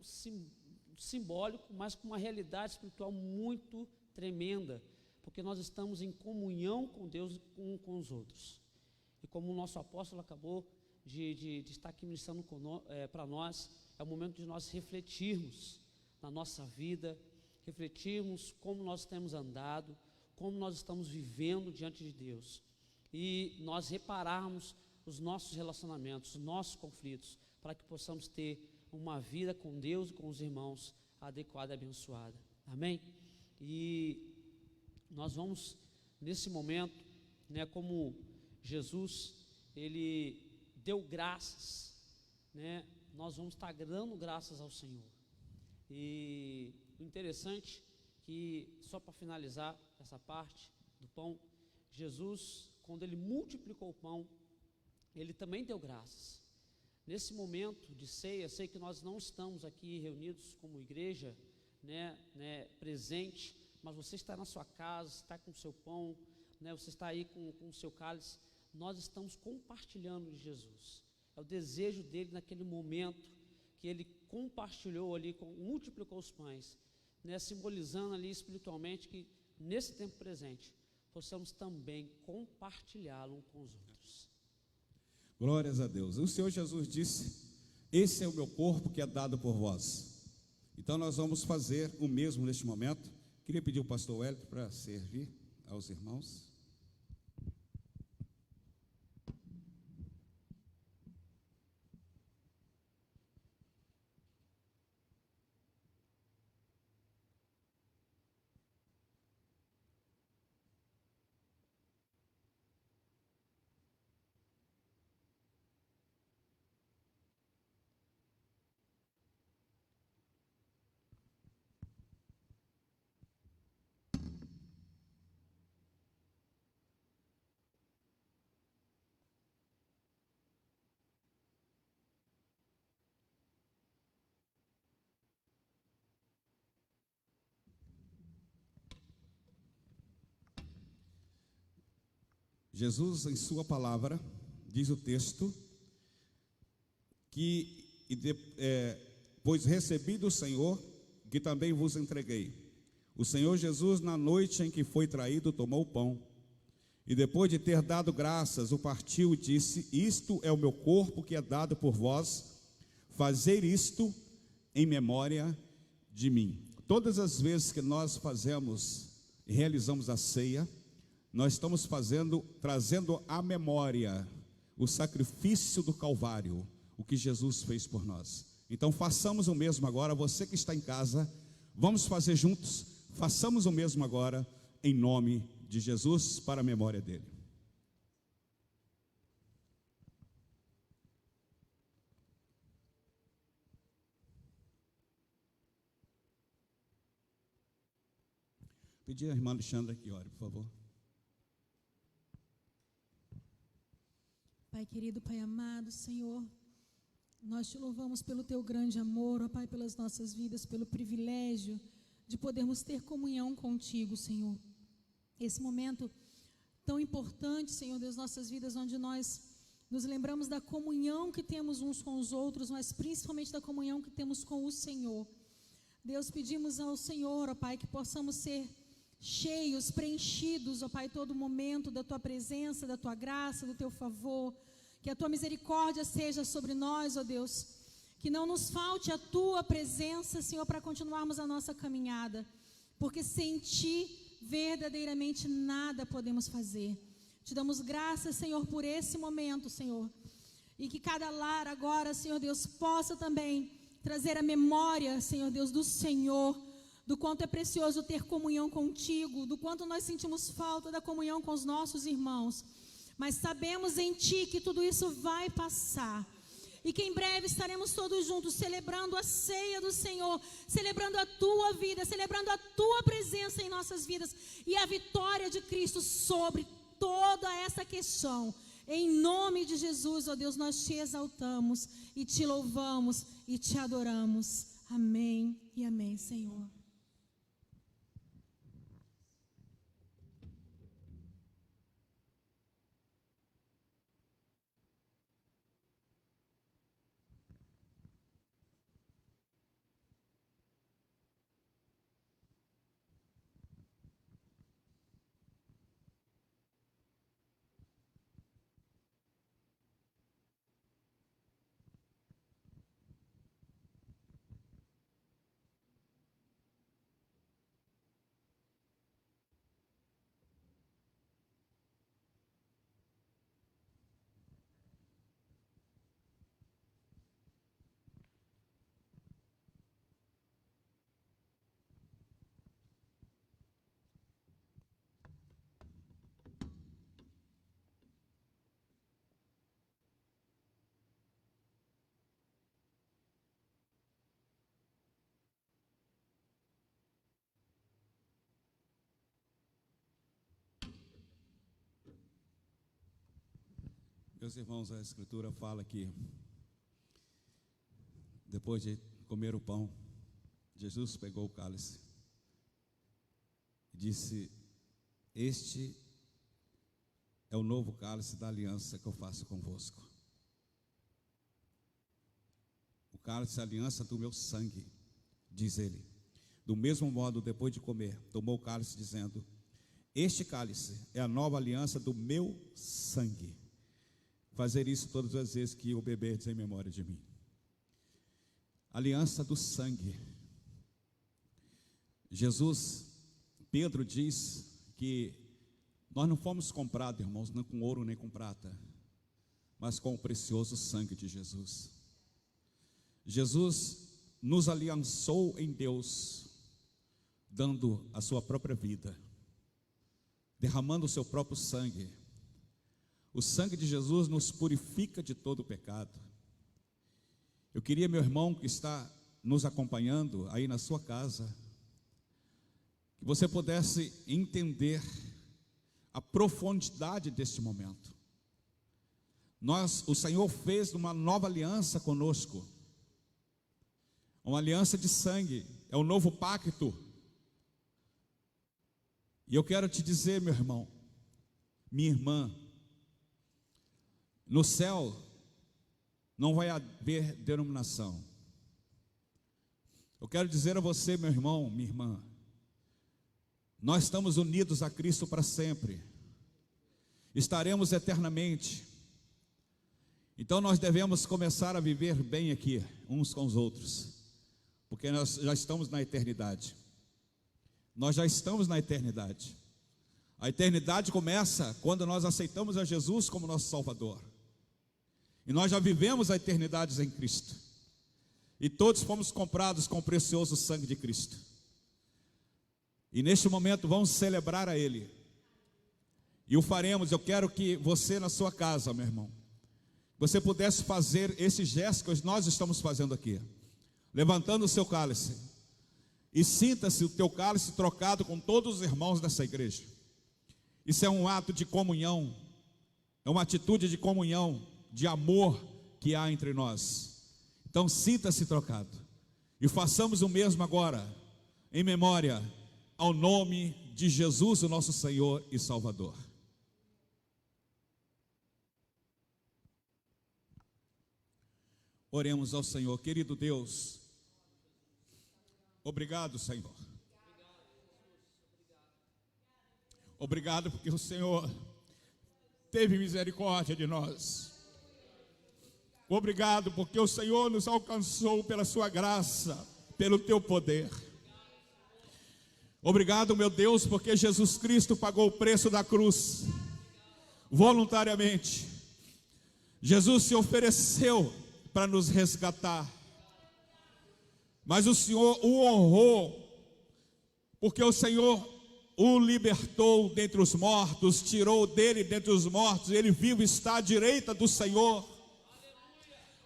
simbólico, mas com uma realidade espiritual muito tremenda, porque nós estamos em comunhão com Deus e com os outros. E como o nosso apóstolo acabou de estar aqui ministrando para nós, é o momento de nós refletirmos na nossa vida, refletirmos como nós temos andado, como nós estamos vivendo diante de Deus, e nós repararmos os nossos relacionamentos, os nossos conflitos, para que possamos ter uma vida com Deus e com os irmãos adequada e abençoada. Amém? E nós vamos, nesse momento, né, como Jesus, ele deu graças, né, nós vamos estar dando graças ao Senhor. E o interessante que, só para finalizar essa parte do pão, Jesus, quando ele multiplicou o pão, ele também deu graças. Nesse momento de ceia, sei que nós não estamos aqui reunidos como igreja, né, presente, mas você está na sua casa, está com o seu pão, né, você está aí com o seu cálice, nós estamos compartilhando de Jesus. É o desejo dele naquele momento que ele compartilhou ali, multiplicou os pães, né, simbolizando ali espiritualmente que nesse tempo presente possamos também compartilhá-lo um com os outros. Glórias a Deus. O Senhor Jesus disse: esse é o meu corpo que é dado por vós. Então nós vamos fazer o mesmo neste momento. Queria pedir o pastor Wellington para servir aos irmãos. Jesus, em sua palavra, diz o texto, pois recebi do Senhor, que também vos entreguei. O Senhor Jesus, na noite em que foi traído, tomou o pão, e depois de ter dado graças, o partiu e disse: isto é o meu corpo que é dado por vós, fazer isto em memória de mim. Todas as vezes que nós fazemos e realizamos a ceia, nós estamos trazendo à memória o sacrifício do Calvário, o que Jesus fez por nós. Então façamos o mesmo agora. Você que está em casa, vamos fazer juntos. Façamos o mesmo agora, em nome de Jesus, para a memória dele. Pedir a irmã Alexandra que ore, por favor. Pai querido, Pai amado, Senhor, nós te louvamos pelo teu grande amor, ó Pai, pelas nossas vidas, pelo privilégio de podermos ter comunhão contigo, Senhor. Esse momento tão importante, Senhor Deus, nossas vidas, onde nós nos lembramos da comunhão que temos uns com os outros, mas principalmente da comunhão que temos com o Senhor. Deus, pedimos ao Senhor, ó Pai, que possamos ser cheios, preenchidos, ó Pai, todo momento da Tua presença, da Tua graça, do Teu favor, que a Tua misericórdia seja sobre nós, ó Deus, que não nos falte a Tua presença, Senhor, para continuarmos a nossa caminhada, porque sem Ti, verdadeiramente nada podemos fazer. Te damos graças, Senhor, por esse momento, Senhor, e que cada lar agora, Senhor Deus, possa também trazer a memória, Senhor Deus, do Senhor, do quanto é precioso ter comunhão contigo, do quanto nós sentimos falta da comunhão com os nossos irmãos, mas sabemos em Ti que tudo isso vai passar, e que em breve estaremos todos juntos, celebrando a ceia do Senhor, celebrando a Tua vida, celebrando a Tua presença em nossas vidas, e a vitória de Cristo sobre toda essa questão. Em nome de Jesus, ó Deus, nós Te exaltamos, e Te louvamos, e Te adoramos. Amém e amém, Senhor. Meus irmãos, a Escritura fala que depois de comer o pão, Jesus pegou o cálice e disse: este é o novo cálice da aliança que eu faço convosco. O cálice é a aliança do meu sangue, diz ele. Do mesmo modo, depois de comer, tomou o cálice dizendo: este cálice é a nova aliança do meu sangue. Fazer isso todas as vezes que o beberdes em memória de mim. Aliança do sangue. Pedro diz que nós não fomos comprados, irmãos, não com ouro nem com prata, mas com o precioso sangue de Jesus. Jesus nos aliançou em Deus, dando a sua própria vida, derramando o seu próprio sangue. O sangue de Jesus nos purifica de todo o pecado. Eu queria, meu irmão que está nos acompanhando aí na sua casa, que você pudesse entender a profundidade deste momento. O Senhor fez uma nova aliança conosco, uma aliança de sangue, é o novo pacto. E eu quero te dizer, meu irmão, minha irmã, no céu não vai haver denominação. Eu quero dizer a você, meu irmão, minha irmã, nós estamos unidos a Cristo para sempre, estaremos eternamente. Então nós devemos começar a viver bem aqui, uns com os outros, porque nós já estamos na eternidade. Nós já estamos na eternidade. A eternidade começa quando nós aceitamos a Jesus como nosso Salvador. E nós já vivemos a eternidade em Cristo. E todos fomos comprados com o precioso sangue de Cristo. E neste momento vamos celebrar a Ele. E o faremos. Eu quero que você na sua casa, meu irmão, você pudesse fazer esse gesto que nós estamos fazendo aqui, levantando o seu cálice, e sinta-se o teu cálice trocado com todos os irmãos dessa igreja. Isso é um ato de comunhão, é uma atitude de comunhão, de amor que há entre nós. Então sinta-se trocado, e façamos o mesmo agora, em memória ao nome de Jesus, o nosso Senhor e Salvador. Oremos ao Senhor. Querido Deus, obrigado, Senhor. Obrigado porque o Senhor teve misericórdia de nós. Obrigado porque o Senhor nos alcançou pela sua graça, pelo teu poder. Obrigado, meu Deus, porque Jesus Cristo pagou o preço da cruz voluntariamente. Jesus se ofereceu para nos resgatar, mas o Senhor o honrou, porque o Senhor o libertou dentre os mortos, tirou dele dentre os mortos, ele vivo está à direita do Senhor.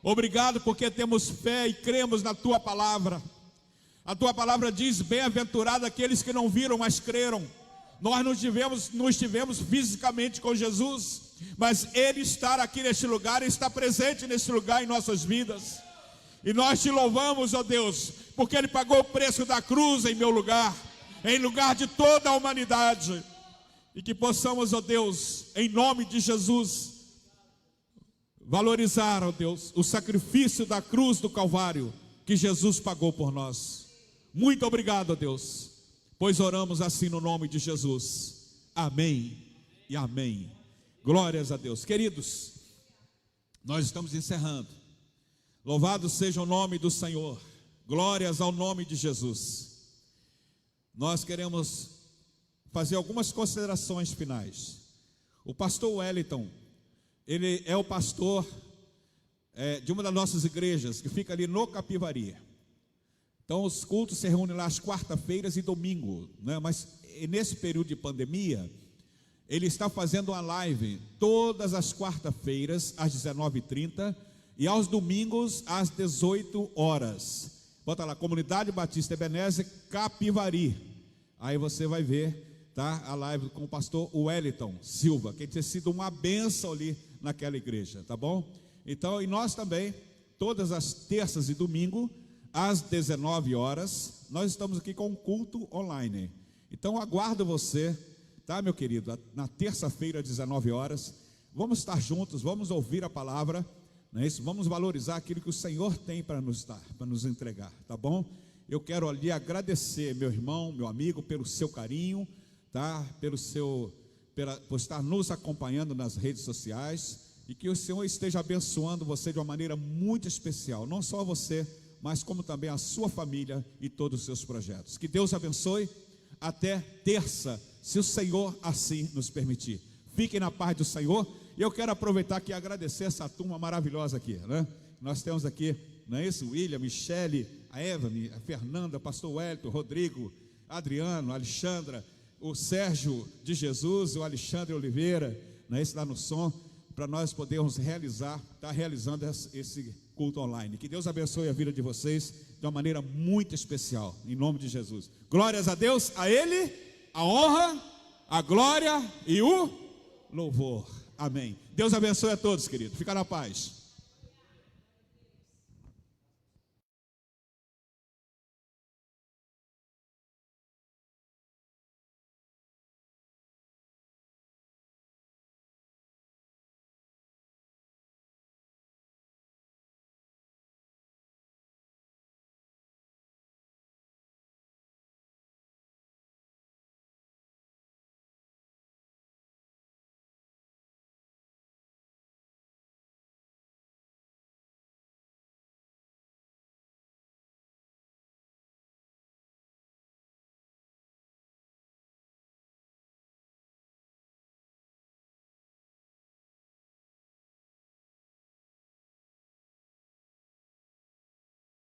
Obrigado porque temos fé e cremos na tua palavra. A tua palavra diz: bem-aventurado aqueles que não viram, mas creram. Nós não estivemos fisicamente com Jesus, mas Ele está aqui neste lugar, está presente neste lugar em nossas vidas. E nós te louvamos, ó Deus, porque Ele pagou o preço da cruz em meu lugar, em lugar de toda a humanidade. E que possamos, ó Deus, em nome de Jesus, valorizar, ó Deus, o sacrifício da cruz do Calvário que Jesus pagou por nós. Muito obrigado, ó Deus, pois oramos assim no nome de Jesus. Amém e amém. Glórias a Deus. Queridos, nós estamos encerrando. Louvado seja o nome do Senhor. Glórias ao nome de Jesus. Nós queremos fazer algumas considerações finais. O pastor Wellington, ele é o pastor de uma das nossas igrejas, que fica ali no Capivari. Então os cultos se reúnem lá às quarta-feiras e domingo, né? Mas nesse período de pandemia, ele está fazendo uma live todas as quarta-feiras às 19h30 e aos domingos às 18 horas. Bota lá, Comunidade Batista Ebenezer Capivari. Aí você vai ver, tá, a live com o pastor Wellington Silva, que tem sido uma bênção ali naquela igreja, tá bom? Então, e nós também, todas as terças e domingo, às 19 horas, nós estamos aqui com um culto online. Então, aguardo você, tá, meu querido? Na terça-feira, às 19 horas, vamos estar juntos, vamos ouvir a palavra, não é isso? Vamos valorizar aquilo que o Senhor tem para nos dar, para nos entregar, tá bom? Eu quero ali agradecer, meu irmão, meu amigo, pelo seu carinho, tá? Por estar nos acompanhando nas redes sociais, e que o Senhor esteja abençoando você de uma maneira muito especial, não só você, mas como também a sua família e todos os seus projetos. Que Deus abençoe. Até terça, se o Senhor assim nos permitir. Fiquem na paz do Senhor. E eu quero aproveitar aqui e agradecer essa turma maravilhosa aqui, né? Nós temos aqui, não é isso? William, Michele, a Evane, a Fernanda, pastor Wellington, Rodrigo, Adriano, Alexandra, o Sérgio de Jesus, o Alexandre Oliveira, não é isso? Lá no som, para nós podermos estar realizando esse culto online. Que Deus abençoe a vida de vocês de uma maneira muito especial, em nome de Jesus. Glórias a Deus, a Ele a honra, a glória e o louvor. Amém. Deus abençoe a todos, querido. Fica na paz.